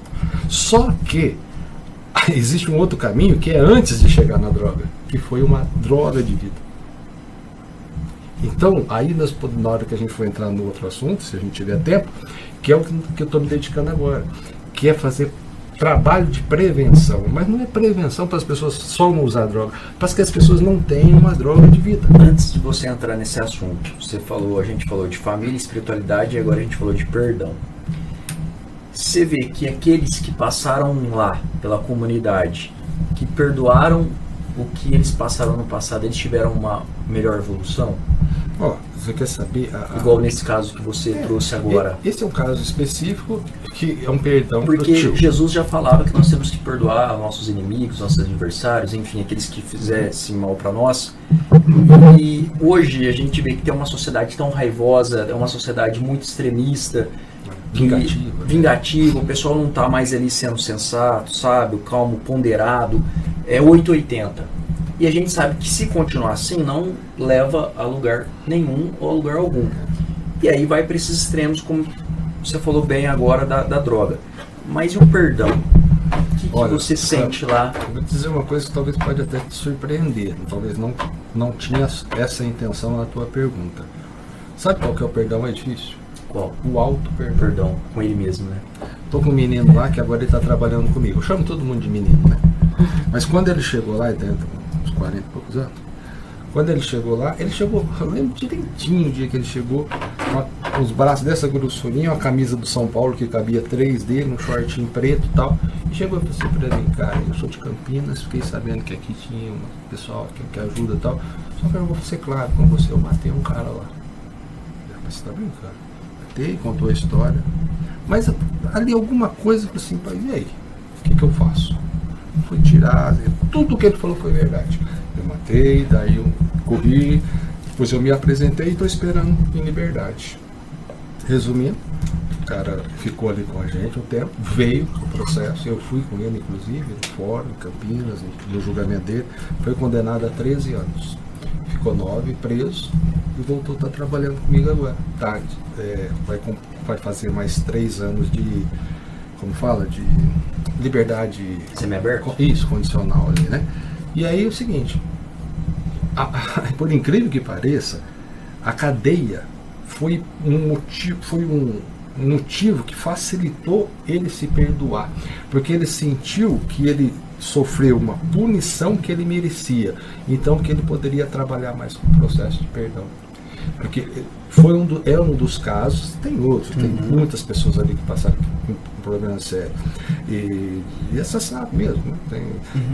Só que existe um outro caminho que é antes de chegar na droga, que foi uma droga de vida. Então, aí na hora que a gente for entrar no outro assunto, se a gente tiver tempo, que é o que eu estou me dedicando agora, que é fazer trabalho de prevenção. Mas não é prevenção para as pessoas só não usar droga, para que as pessoas não tenham uma droga de vida.
Antes de você entrar nesse assunto, a gente falou de família, espiritualidade e agora a gente falou de perdão. Você vê que aqueles que passaram lá pela comunidade, que perdoaram o que eles passaram no passado, eles tiveram uma melhor evolução?
Ó, você quer saber?
Igual nesse caso que você trouxe agora.
Esse é um caso específico que é um perdão pro
Porque
tio.
Jesus já falava que nós temos que perdoar nossos inimigos, nossos adversários, enfim, aqueles que fizessem mal para nós. E hoje a gente vê que tem uma sociedade tão raivosa, é uma sociedade muito extremista, vingativa, o pessoal não está mais ali sendo sensato, sabe, o calmo, ponderado, é 880. E a gente sabe que se continuar assim, não leva a lugar nenhum ou a lugar algum. E aí vai para esses extremos, como você falou bem agora da droga. Mas e o perdão? O que você sente lá?
Eu vou te dizer uma coisa que talvez pode até te surpreender. Talvez não tinha essa intenção na tua pergunta. Sabe qual que é o perdão mais difícil?
Qual?
O auto-perdão.
Perdão, com ele mesmo, né?
Tô com um menino lá que agora ele está trabalhando comigo. Eu chamo todo mundo de menino, né? Mas quando ele chegou lá, ele tem uns 40 e poucos anos. Quando ele chegou lá, eu lembro direitinho o dia que ele chegou, com os braços dessa grossurinha, uma camisa do São Paulo que cabia 3 dele, um shortinho preto e tal. E chegou assim pra mim, cara, eu sou de Campinas, fiquei sabendo que aqui tinha um pessoal que ajuda e tal. Só que eu vou ser claro com você, eu matei um cara lá. Mas você tá brincando? Matei, contou a história. Mas ali alguma coisa assim, e aí? O que eu faço? Fui tirar, tudo que ele falou foi verdade. Eu matei, daí eu corri, depois eu me apresentei e estou esperando em liberdade. Resumindo, o cara ficou ali com a gente um tempo, veio o processo, eu fui com ele inclusive, no fórum, em Campinas, no julgamento dele, foi condenado a 13 anos. Ficou 9 preso e voltou a estar trabalhando comigo agora. Tá, vai fazer mais 3 anos de, como fala, de liberdade...
Semi-aberto?
Isso, condicional ali, né? E aí é o seguinte, por incrível que pareça, a cadeia foi um motivo que facilitou ele se perdoar, porque ele sentiu que ele sofreu uma punição que ele merecia, então que ele poderia trabalhar mais com o processo de perdão. Porque é um dos casos, tem outros, tem muitas pessoas ali que passaram com problemas sérios. E essa sabe mesmo, né?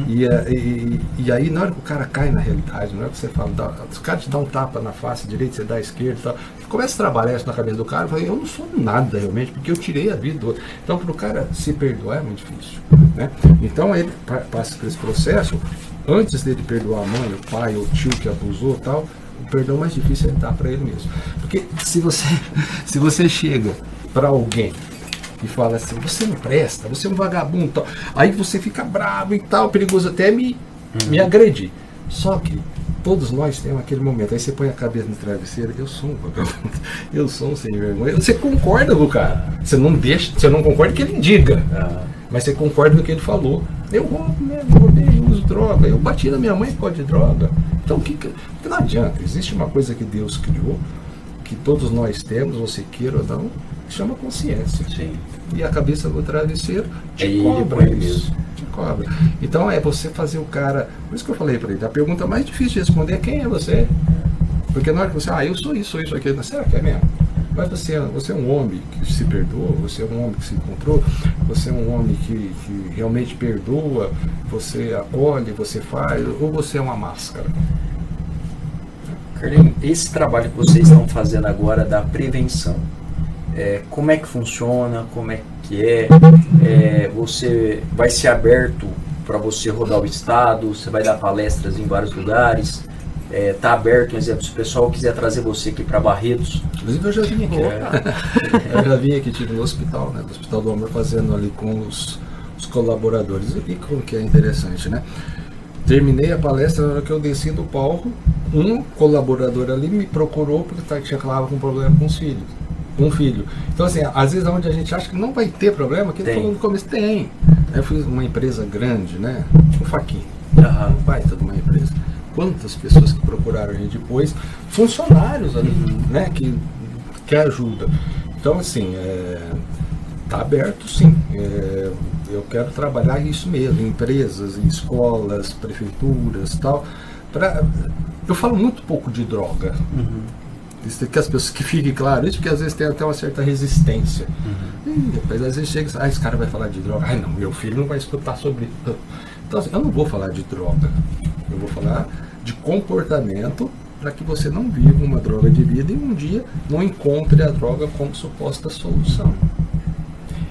E aí, na hora que o cara cai na realidade, na hora que você fala, o cara te dá um tapa na face direita, você dá a esquerda e tal, você começa a trabalhar isso na cabeça do cara, eu não sou nada realmente, porque eu tirei a vida do outro. Então, para o cara se perdoar é muito difícil, né? Então, ele passa por esse processo, antes dele perdoar a mãe, o pai, o tio que abusou e tal, o perdão mais difícil é dar para ele mesmo. Porque se você chega para alguém e fala assim, você não presta, você é um vagabundo, tal, aí você fica bravo e tal, perigoso até me agredir. Só que todos nós temos aquele momento, aí você põe a cabeça no travesseiro, eu sou um vagabundo, eu sou um sem vergonha. Você concorda com o cara, você não concorda que ele diga, mas você concorda com o que ele falou. Eu roubo mesmo, eu uso droga, eu bati na minha mãe por causa de droga. Então, porque não adianta, existe uma coisa que Deus criou, que todos nós temos, você queira ou não, chama consciência.
Sim.
E a cabeça do travesseiro te cobra isso. Te cobra. Então é você fazer o cara. Por isso que eu falei para ele, a pergunta mais difícil de responder é quem é você? Porque na hora que você, eu sou isso, aquilo, será que é mesmo? Mas você é um homem que se perdoa, você é um homem que se encontrou, você é um homem que realmente perdoa, você acolhe, você faz, ou você é uma máscara?
Carlinhos, esse trabalho que vocês estão fazendo agora da prevenção, como é que funciona, como é que você vai ser aberto para você rodar o estado, você vai dar palestras em vários lugares, está aberto, por exemplo, se o pessoal quiser trazer você aqui para Barretos.
Inclusive eu já vim aqui, eu já vim aqui, tive no hospital, né, do Hospital do Amor, fazendo ali com os colaboradores, e como que é interessante, né? Terminei a palestra, na hora que eu desci do palco, um colaborador ali me procurou porque tinha claro com problema com os filhos. Um filho. Então, assim, às vezes onde a gente acha que não vai ter problema, que ele falou no começo, tem. Eu fiz uma empresa grande, né? Um faquinho. Um baita de uma empresa. Quantas pessoas que procuraram a gente depois, funcionários ali, né? Que ajuda. Então, assim, tá aberto, sim. Eu quero trabalhar isso mesmo, em empresas, em escolas, prefeituras, tal. Eu falo muito pouco de droga. Isso que as pessoas que fiquem claro, isso porque às vezes tem até uma certa resistência. E depois às vezes chega, esse cara vai falar de droga. Não, meu filho não vai escutar sobre. Então, assim, eu não vou falar de droga. Eu vou falar de comportamento para que você não viva uma droga de vida e um dia não encontre a droga como suposta solução.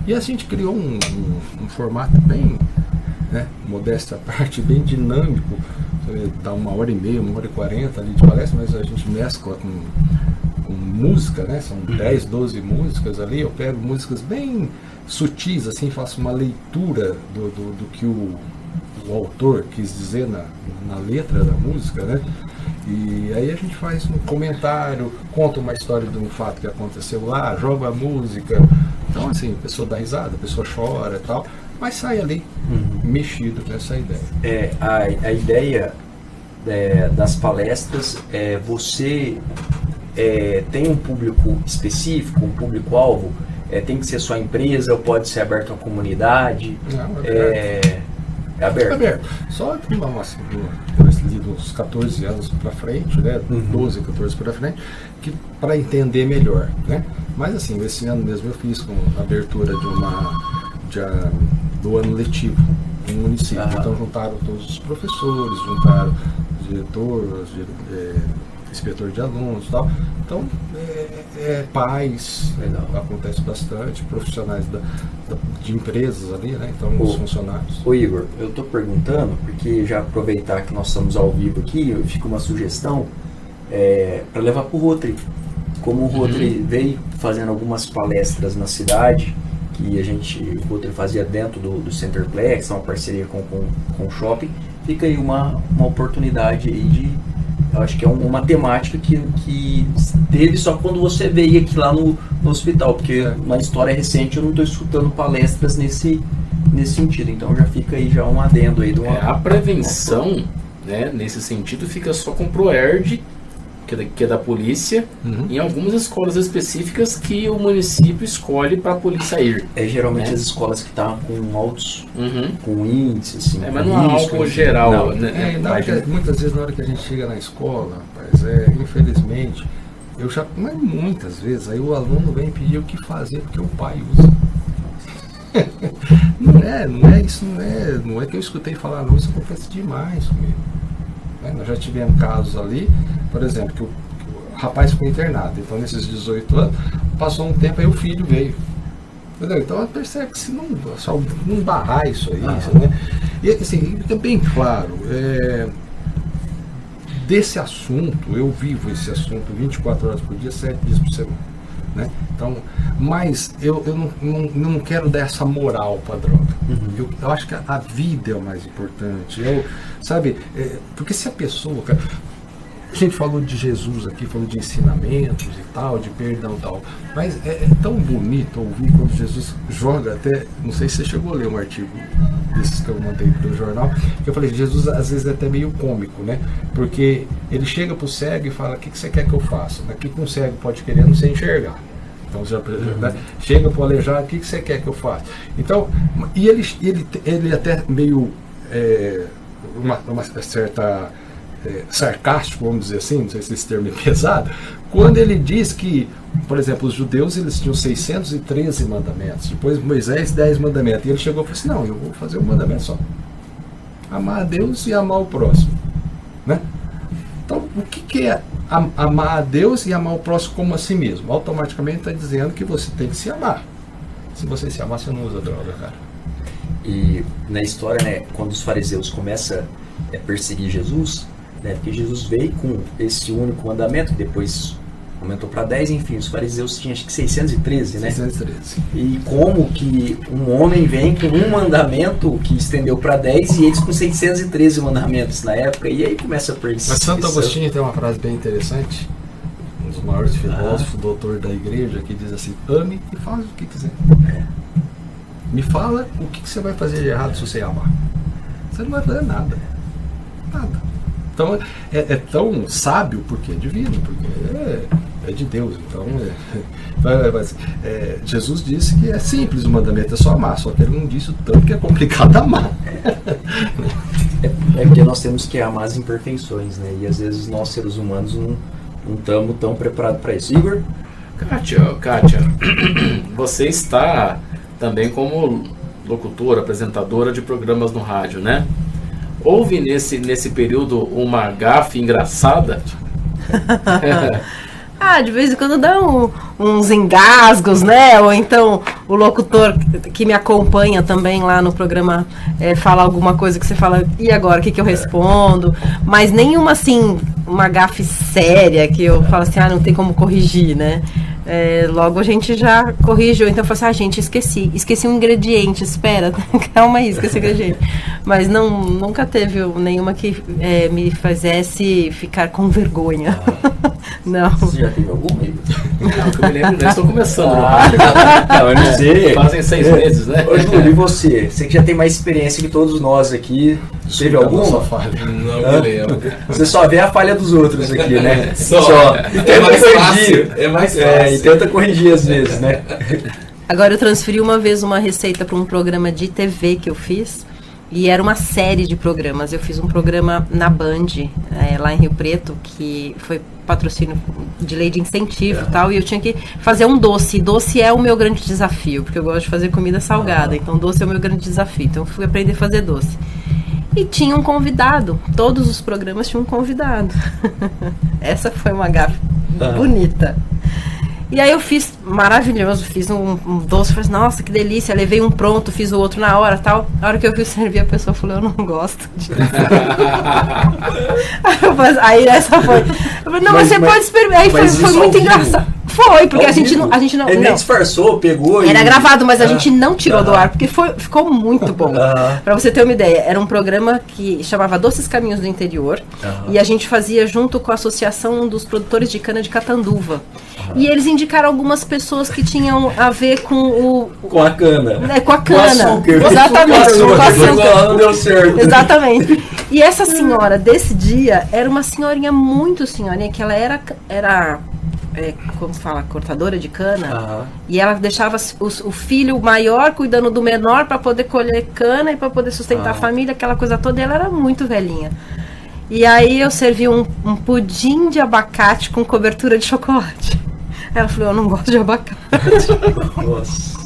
E a gente criou um formato bem, né, modesta à parte, bem dinâmico. Dá 1h30, 1h40 ali de palestra, mas a gente mescla com música, né? São 10, 12 músicas ali. Eu pego músicas bem sutis, assim, faço uma leitura do que o autor quis dizer na letra da música, né? E aí a gente faz um comentário, conta uma história de um fato que aconteceu lá, joga a música. Então, assim, a pessoa dá risada, a pessoa chora e tal, mas sai ali mexido nessa ideia.
A ideia das palestras você tem um público específico, um público-alvo? Tem que ser só a empresa ou pode ser aberto à comunidade?
Não,
é aberto.
Só assim, dos 14 anos para frente, né? 12, 14 para frente, que para entender melhor, né? Mas assim, esse ano mesmo eu fiz com a abertura do ano letivo no município. Então juntaram todos os professores, juntaram diretor, inspetor de alunos e tal. Então, pais, acontece bastante, profissionais de empresas ali, né? Então, os funcionários.
Ô Igor, eu estou perguntando, porque já aproveitar que nós estamos ao vivo aqui, fica uma sugestão para levar para o Rotary. Como o Rotary veio fazendo algumas palestras na cidade, que o Rotary fazia dentro do Centerplex, uma parceria com o shopping, fica aí uma oportunidade aí eu acho que é uma temática que teve só quando você veio aqui lá no hospital, porque na história recente eu não estou escutando palestras nesse sentido, então já fica aí já um adendo aí.
A prevenção né? Nesse sentido, fica só com o PROERD, que é da polícia, em algumas escolas específicas que o município escolhe para a polícia ir.
Geralmente
né?
as escolas que estão com altos, com índice, assim.
Mas não é algo geral.
Não.
Né?
Muitas vezes na hora que a gente chega na escola, rapaz, infelizmente, mas muitas vezes, aí o aluno vem pedir o que fazer porque o pai usa. Não é que eu escutei falar, não, isso acontece demais comigo. Nós já tivemos casos ali, por exemplo, que o rapaz ficou internado, então nesses 18 anos, passou um tempo aí o filho veio. Entendeu? Então percebe que se não barrar isso aí, né? E assim, fica bem claro, desse assunto, eu vivo esse assunto 24 horas por dia, 7 dias por semana. Né? Então, mas eu não quero dar essa moral para a droga. Eu acho que a vida é o mais importante. Sabe, porque se a pessoa, cara, a gente falou de Jesus aqui, falou de ensinamentos e tal, de perdão e tal, mas é tão bonito ouvir quando Jesus joga até, não sei se você chegou a ler um artigo desses que eu mandei do jornal, que eu falei, Jesus às vezes é até meio cômico, né? Porque ele chega pro cego e fala, o que você quer que eu faça? Daqui que um cego pode querer não se enxergar. Então, né? Chega pro aleijado, o que você quer que eu faça? Então, e ele até meio, uma certa... sarcástico, vamos dizer assim, não sei se esse termo é pesado, quando ele diz que, por exemplo, os judeus eles tinham 613 mandamentos, depois Moisés 10 mandamentos, e ele chegou e falou assim, não, eu vou fazer um mandamento só, amar a Deus e amar o próximo, né? Então, o que é amar a Deus e amar o próximo como a si mesmo? Automaticamente está dizendo que você tem que se amar. Se você se amar, você não usa droga, cara.
E na história, né, quando os fariseus começam a perseguir Jesus, né, porque Jesus veio com esse único mandamento, depois aumentou para 10, enfim, os fariseus tinham acho que 613, né? 613. E como que um homem vem com um mandamento que estendeu para 10 e eles com 613 mandamentos na época, e aí começa a perseguir.
Mas Santo Agostinho tem uma frase bem interessante, um dos maiores filósofos, doutor da igreja, que diz assim, ame e faz o que quiser. Me fala o que você vai fazer de errado se você amar. Você não vai fazer nada. Nada. Então é tão sábio porque é divino, porque é de Deus. Então Jesus disse que é simples o mandamento, é só amar, só que ele não disse o tanto que é complicado amar.
É porque nós temos que amar as imperfeições, né? E às vezes nós seres humanos não estamos tão preparados para isso. Igor?
Kátia, você está também como locutora, apresentadora de programas no rádio, né? Houve nesse período uma gafe engraçada?
De vez em quando dá uns engasgos, né? Ou então o locutor que me acompanha também lá no programa fala alguma coisa que você fala, e agora, o que eu respondo? Mas nenhuma, assim, uma gafe séria que eu falo assim, não tem como corrigir, né? Logo a gente já corrige, ou então fala assim, gente, esqueci um ingrediente, espera, calma aí, esqueci o ingrediente. Mas nunca teve nenhuma que me fizesse ficar com vergonha. Não.
Você já teve alguma?
Não, que eu me lembro, eu estou começando no rádio.
Eu não sei.
Fazem 6 meses, né?
Ô, Júlio, e você? Você que já tem mais experiência que todos nós aqui, teve alguma falha?
Não me lembro.
Você só vê a falha dos outros aqui, né?
Só.
E tenta corrigir.
É mais fácil.
E tenta corrigir às vezes, né?
Agora eu transferi uma vez uma receita para um programa de TV que eu fiz. E era uma série de programas. Eu fiz um programa na Band, lá em Rio Preto, que foi patrocínio de lei de incentivo e tal. E eu tinha que fazer um doce. Doce é o meu grande desafio, porque eu gosto de fazer comida salgada. Então, doce é o meu grande desafio. Então, eu fui aprender a fazer doce. E tinha um convidado. Todos os programas tinham um convidado. Essa foi uma gafe bonita. E aí eu fiz, maravilhoso, fiz um doce, falei, nossa, que delícia, levei um pronto, fiz o outro na hora, tal. Na hora que eu fui servir, a pessoa falou, eu não gosto disso. Aí essa foi. Eu falei, não, mas você pode experimentar. Aí foi muito engraçado. Foi, porque
Ao
a gente
vivo?
não... A gente não,
Ele nem
não.
disfarçou, pegou
Era
e...
gravado, mas a gente não tirou do ar, porque ficou muito bom.
Aham.
Pra você ter uma ideia, era um programa que chamava Doces Caminhos do Interior, e a gente fazia junto com a Associação dos Produtores de Cana de Catanduva. E eles indicaram algumas pessoas que tinham a ver com
Com a cana.
com a cana.
Com açúcar.
Exatamente, com açúcar.
Não deu certo.
Exatamente. E essa senhora desse dia era uma senhorinha muito senhorinha, que ela era como fala, cortadora de cana.
Aham.
E ela deixava o filho maior cuidando do menor para poder colher cana e para poder sustentar a família, aquela coisa toda. E ela era muito velhinha. E aí eu servi um pudim de abacate com cobertura de chocolate. Aí ela falou, eu não gosto de abacate.
Nossa.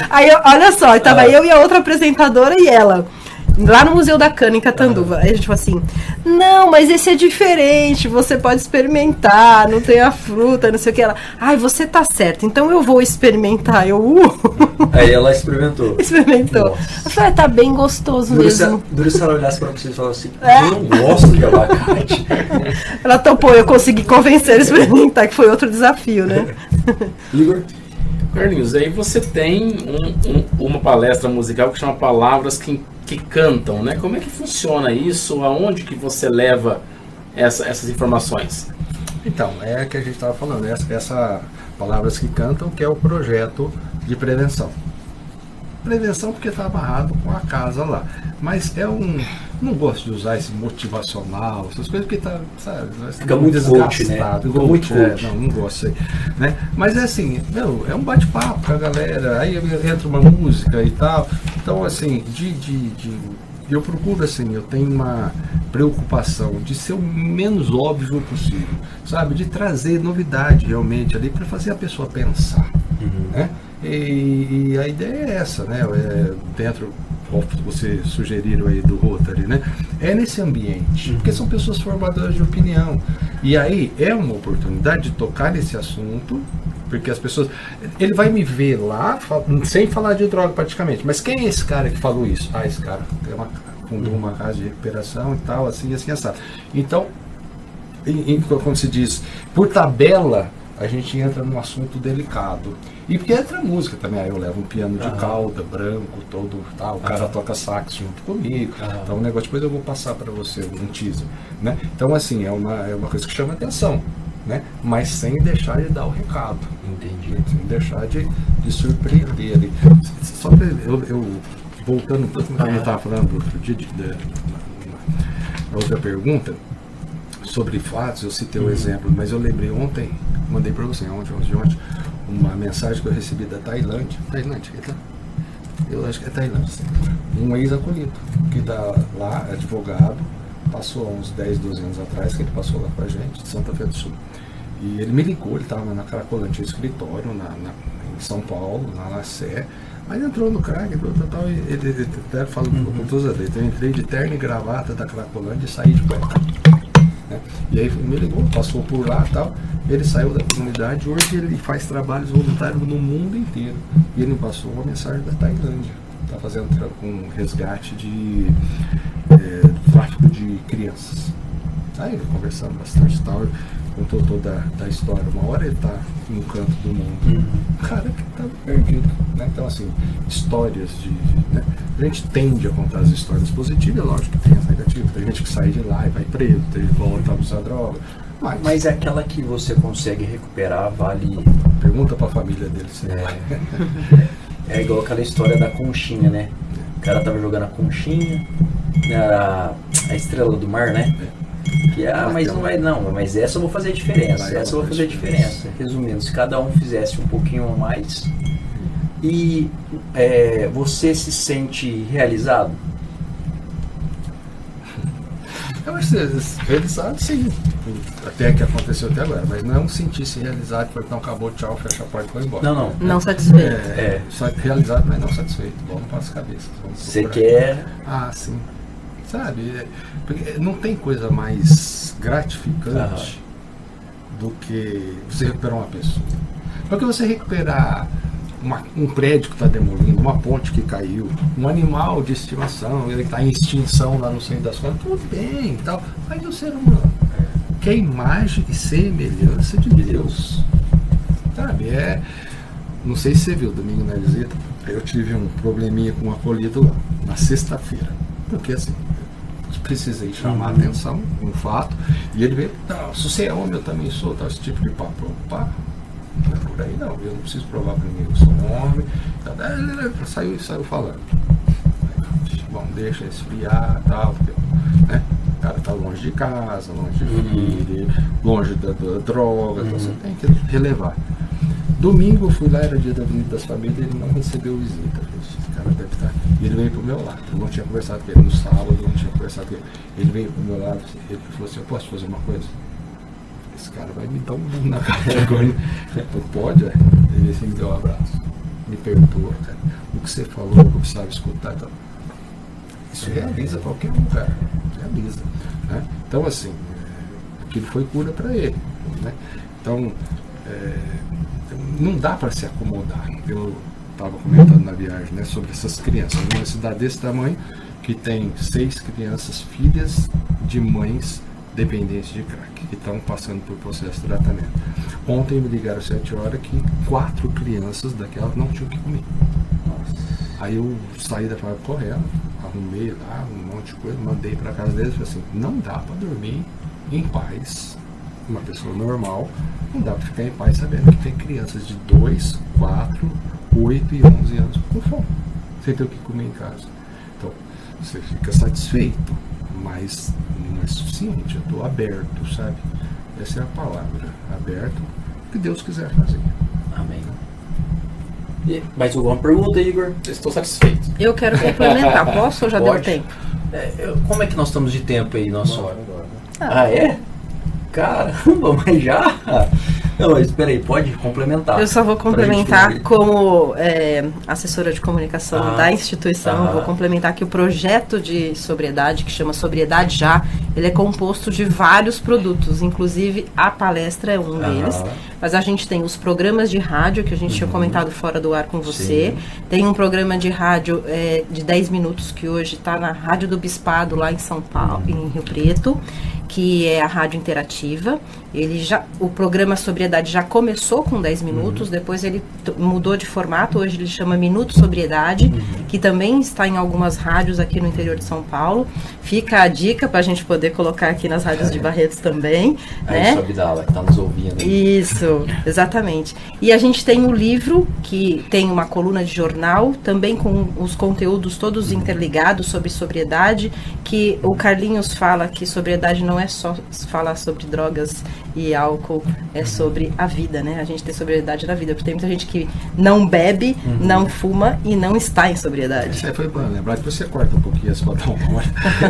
Aí, olha só, tava eu e a outra apresentadora e ela, lá no Museu da Cana, em Catanduva. Aí a gente falou assim, não, mas esse é diferente, você pode experimentar, não tem a fruta, não sei o que. Ela, ai, você tá certo, então eu vou experimentar. Eu,
Aí ela experimentou.
experimentou.
Nossa.
Eu falei, tá bem gostoso mesmo.
Dura se ela olhasse pra você e falasse assim,
É.
eu não gosto de abacate.
Ela topou, eu consegui convencer a experimentar, que foi outro desafio, né?
Igor?
Carlinhos, aí você tem uma palestra musical que chama Palavras que Cantam, né? Como é que funciona isso? Aonde que você leva essas informações?
Então, é que a gente estava falando, essa Palavras que Cantam, que é o projeto de prevenção. Prevenção porque está amarrado com a casa lá. Mas não gosto de usar esse motivacional, essas coisas, porque tá, sabe,
Fica muito coach, né?
Fica
Fica
muito
muito
coach. Não gosto disso aí, né? Mas é assim, é um bate-papo com a galera, aí entra uma música e tal. Então, assim, eu procuro, assim, eu tenho uma preocupação de ser o menos óbvio possível, sabe? De trazer novidade realmente ali para fazer a pessoa pensar, né? E a ideia é essa, né? Dentro, como você sugeriram aí do Rotary, né? É nesse ambiente, porque são pessoas formadoras de opinião. E aí é uma oportunidade de tocar nesse assunto, porque as pessoas... Ele vai me ver lá, sem falar de droga praticamente, mas quem é esse cara que falou isso? Ah, esse cara fundou uma casa de recuperação e tal, assim, assado. Então, como se diz, por tabela, a gente entra num assunto delicado. E porque entra música também, aí eu levo um piano de cauda, branco, todo tal, o cara toca sax junto comigo. Então o negócio, depois eu vou passar para você um teaser, né? Então assim, é uma coisa que chama atenção, né? Mas sem deixar de dar o recado. Entendi. Sem deixar de surpreender ali. Só pra eu voltando um pouco, como eu estava falando outro dia, na outra pergunta, sobre fatos, eu citei o exemplo, mas eu lembrei ontem, mandei para você, ontem, uma mensagem que eu recebi da Tailândia, eu acho que é Tailândia, um ex-acolhido, que dá lá, advogado, passou há uns 10, 12 anos atrás, que ele passou lá com a gente, de Santa Fé do Sul. E ele me ligou, ele estava na Cracolândia, escritório, em São Paulo, na Sé, mas entrou no crack, tal, ele até falou com todos os dedos, eu entrei de terno e gravata da Cracolândia e saí de cueca. E aí ele me ligou, passou por lá e tal, ele saiu da comunidade, hoje ele faz trabalhos voluntários no mundo inteiro. E ele me passou uma mensagem da Tailândia, está fazendo um resgate de tráfico de crianças. Aí ele conversando bastante e tal, contou toda a história. Uma hora ele está num canto do mundo, o cara que está perdido, né? Então assim, histórias né? A gente tende a contar as histórias positivas, é lógico que tem as negativas, tem gente que sai de lá e vai preso, tem gente que volta a usar droga.
Mas é aquela que você consegue recuperar, vale...
Pergunta pra família dele se
É igual aquela história da conchinha, né? O cara tava jogando a conchinha, a estrela do mar, né? Que, mas não vai não, mas essa eu vou fazer diferença, essa eu vou fazer diferença. Resumindo, se cada um fizesse um pouquinho a mais, e você se sente realizado?
Eu acho que realizado sim, até que aconteceu até agora, mas não é um sentir-se realizado, porque então acabou, tchau, fecha a porta e foi embora.
Não.
Não satisfeito.
Realizado, mas não satisfeito. Vamos para as cabeças.
Você quer...
Sim. Sabe, porque não tem coisa mais gratificante do que você recuperar uma pessoa. Porque você recuperar um prédio que está demolindo, uma ponte que caiu, um animal de estimação, ele está em extinção lá no centro das contas, tudo bem e tal, mas o ser humano, que é a imagem e semelhança de Deus. Sabe, não sei se você viu, domingo na visita, eu tive um probleminha com um acolhido lá, na sexta-feira. Porque assim, precisei chamar a atenção, um fato, e ele veio, não, se você é homem, eu também sou, tá, esse tipo de papo. Opa, não é por aí não, eu não preciso provar para ninguém que eu sou homem. Saiu falando. Bom, deixa esfriar, tal, né? O cara tá longe de casa, longe de filho, longe da droga, então você tem que relevar. Domingo eu fui lá, era dia da Avenida das Famílias, ele não recebeu visita. Esse cara deve estar. E ele veio pro meu lado. Eu não tinha conversado com ele no sábado, não tinha conversado com ele. Ele veio pro meu lado, ele falou assim, eu posso fazer uma coisa? Esse cara vai me dar um burro na cara agora. Eu pode, é? Ele assim me deu um abraço. Me perdoa, cara. O que você falou, eu precisava escutar. Então, isso realiza qualquer um, cara. Realiza. Né? Então, assim, aquilo foi cura para ele. Né? Então, não dá para se acomodar. Eu estava comentando na viagem, né, sobre essas crianças. Uma cidade desse tamanho que tem 6 crianças, filhas de mães dependentes de crack, que estão passando por processo de tratamento. Ontem me ligaram às 7 horas que 4 crianças daquelas não tinham o que comer. Aí eu saí da família correndo, arrumei lá um monte de coisa, mandei para casa deles e falei assim, não dá para dormir em paz. Uma pessoa normal, não dá para ficar em paz sabendo que tem crianças de 2, 4, 8 e 11 anos com fome, sem ter o que comer em casa. Então, você fica satisfeito, mas não é suficiente. Eu estou aberto, sabe? Essa é a palavra, aberto, o que Deus quiser fazer.
Amém. E, mais alguma pergunta, Igor?
Estou satisfeito.
Eu quero complementar, posso ou já
Pode.
deu tempo?
Como é que nós estamos de tempo aí, nosso?
Ah,
É? Caramba, mas já? Não, mas espera aí, pode complementar.
Eu só vou
Pra
complementar
gente
como assessora de comunicação da instituição. Vou complementar que o projeto de sobriedade, que chama Sobriedade Já, ele é composto de vários produtos, inclusive a palestra é um deles. Mas a gente tem os programas de rádio, que a gente tinha comentado fora do ar com você. Sim. Tem um programa de rádio de 10 minutos, que hoje está na Rádio do Bispado, lá em São Paulo, em Rio Preto, que é a rádio interativa. O programa Sobriedade já começou com 10 minutos, depois ele mudou de formato, hoje ele chama Minuto Sobriedade, que também está em algumas rádios aqui no interior de São Paulo. Fica a dica para a gente poder colocar aqui nas rádios de Barretos também.
Né? Abdala, que está nos ouvindo.
Isso, exatamente. E a gente tem um livro que tem uma coluna de jornal, também com os conteúdos todos interligados sobre sobriedade, que o Carlinhos fala que sobriedade não é só falar sobre drogas e álcool, é sobre a vida, né? A gente tem sobriedade na vida, porque tem muita gente que não bebe, não fuma e não está em sobriedade.
Isso aí foi bom lembrar, depois você corta um pouquinho essa para dar uma hora,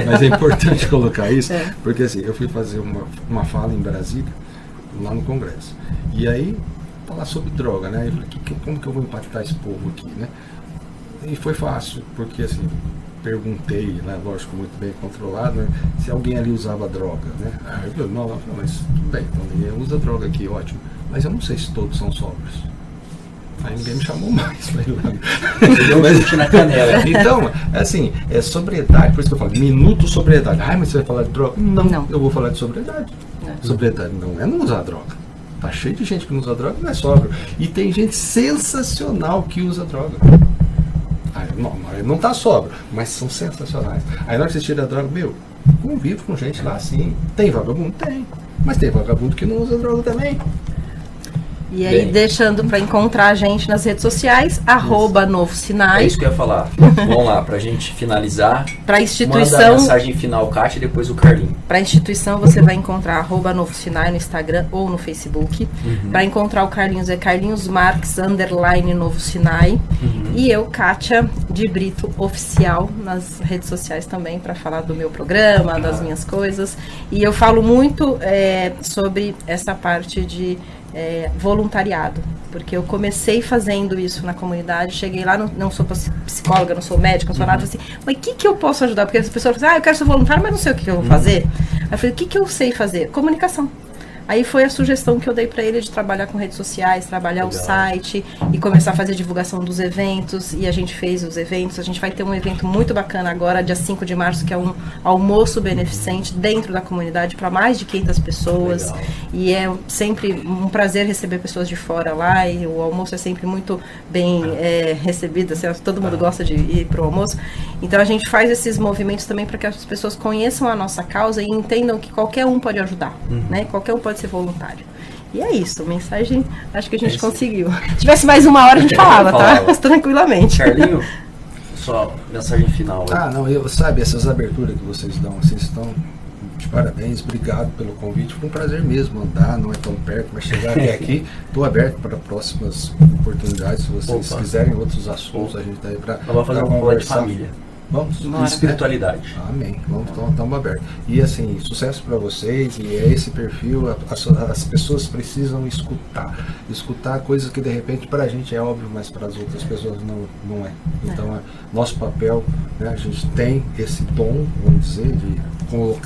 mas é importante colocar isso, porque assim, eu fui fazer uma fala em Brasília, lá no Congresso, e aí falar sobre droga, né? Eu falei, como que eu vou impactar esse povo aqui, né? E foi fácil, porque assim, perguntei, né, lógico, muito bem controlado, né, se alguém ali usava droga, né? Aí eu falei, não, mas tudo bem, então ninguém usa droga aqui, ótimo. Mas eu não sei se todos são sóbrios. Aí ninguém me chamou mais pra ir lá.
Mas, na canela.
Então, assim, é sobriedade, por isso que eu falo, minuto sobriedade. Ai, mas você vai falar de droga? Não. Eu vou falar de sobriedade. Sobriedade não é não usar droga. Tá cheio de gente que não usa droga e não é sóbrio. E tem gente sensacional que usa droga. Não tá sóbrio, mas são sensacionais. Aí na hora que você tira a droga, convivo com gente lá assim. Tem vagabundo? Tem. Mas tem vagabundo que não usa droga também.
E aí, deixando para encontrar a gente nas redes sociais, @Novo Sinai.
É isso que eu ia falar. Vamos lá, pra gente finalizar.
Para a instituição.
Manda a mensagem final, Kátia, e depois o Carlinho.
Para a instituição, você vai encontrar @Novo Sinai no Instagram ou no Facebook. Para encontrar o Carlinhos, é Carlinhos Marques _Novo Sinai. E eu, Kátia de Brito Oficial, nas redes sociais também, para falar do meu programa, das minhas coisas. E eu falo muito sobre essa parte de voluntariado, porque eu comecei fazendo isso na comunidade, cheguei lá, não sou psicóloga, não sou médica, não sou nada, assim, mas o que eu posso ajudar? Porque as pessoas falam assim, eu quero ser voluntário, mas não sei o que eu vou fazer. Aí eu falei, o que eu sei fazer? Comunicação. Aí foi a sugestão que eu dei para ele de trabalhar com redes sociais, trabalhar o site e começar a fazer divulgação dos eventos. E a gente fez os eventos. A gente vai ter um evento muito bacana agora, dia 5 de março, que é um almoço beneficente dentro da comunidade para mais de 500 pessoas. Legal. E é sempre um prazer receber pessoas de fora lá. E o almoço é sempre muito bem recebido. Assim, todo mundo gosta de ir para o almoço. Então a gente faz esses movimentos também para que as pessoas conheçam a nossa causa e entendam que qualquer um pode ajudar, né? Qualquer um pode ser voluntário. E é isso, mensagem, acho que a gente conseguiu. Se tivesse mais uma hora a gente falava, tá? Mas tranquilamente.
Carlinho, só mensagem final.
Sabe, essas aberturas que vocês dão, vocês estão de parabéns, obrigado pelo convite. Foi um prazer mesmo andar, não é tão perto, mas chegar até aqui. Estou aberto para próximas oportunidades, se vocês quiserem outros assuntos, a gente está aí para
vamos fazer uma conversa de família.
Vamos?
Espiritualidade.
Amém. Estamos abertos. E assim, sucesso para vocês, e é esse perfil, as pessoas precisam escutar coisas que de repente para a gente é óbvio, mas para as outras pessoas não é. Então, nosso papel, né, a gente tem esse dom, vamos dizer, de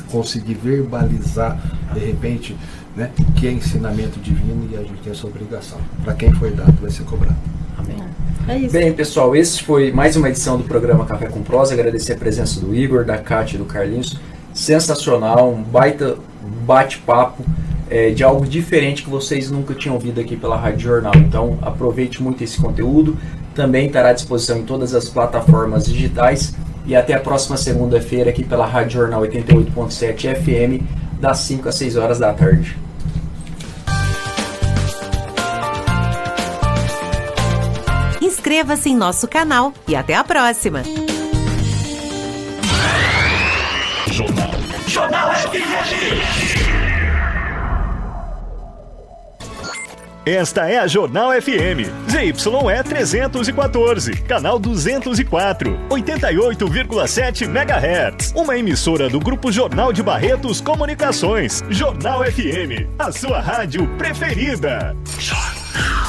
conseguir verbalizar de repente, né, que é ensinamento divino, e a gente tem essa obrigação. Para quem foi dado, vai ser cobrado.
Amém.
É isso.
Bem, pessoal, esse foi mais uma edição do programa Café com Prosa. Agradecer a presença do Igor, da Kátia e do Carlinhos. Sensacional, um baita bate-papo de algo diferente que vocês nunca tinham ouvido aqui pela Rádio Jornal. Então, aproveite muito esse conteúdo. Também estará à disposição em todas as plataformas digitais. E até a próxima segunda-feira aqui pela Rádio Jornal 88.7 FM, das 5 às 6 horas da tarde.
Inscreva-se em nosso canal e até a próxima.
Jornal FM. Esta é a Jornal FM, ZYE 314, canal 204, 88,7 MHz. Uma emissora do Grupo Jornal de Barretos Comunicações. Jornal FM, a sua rádio preferida. Jornal.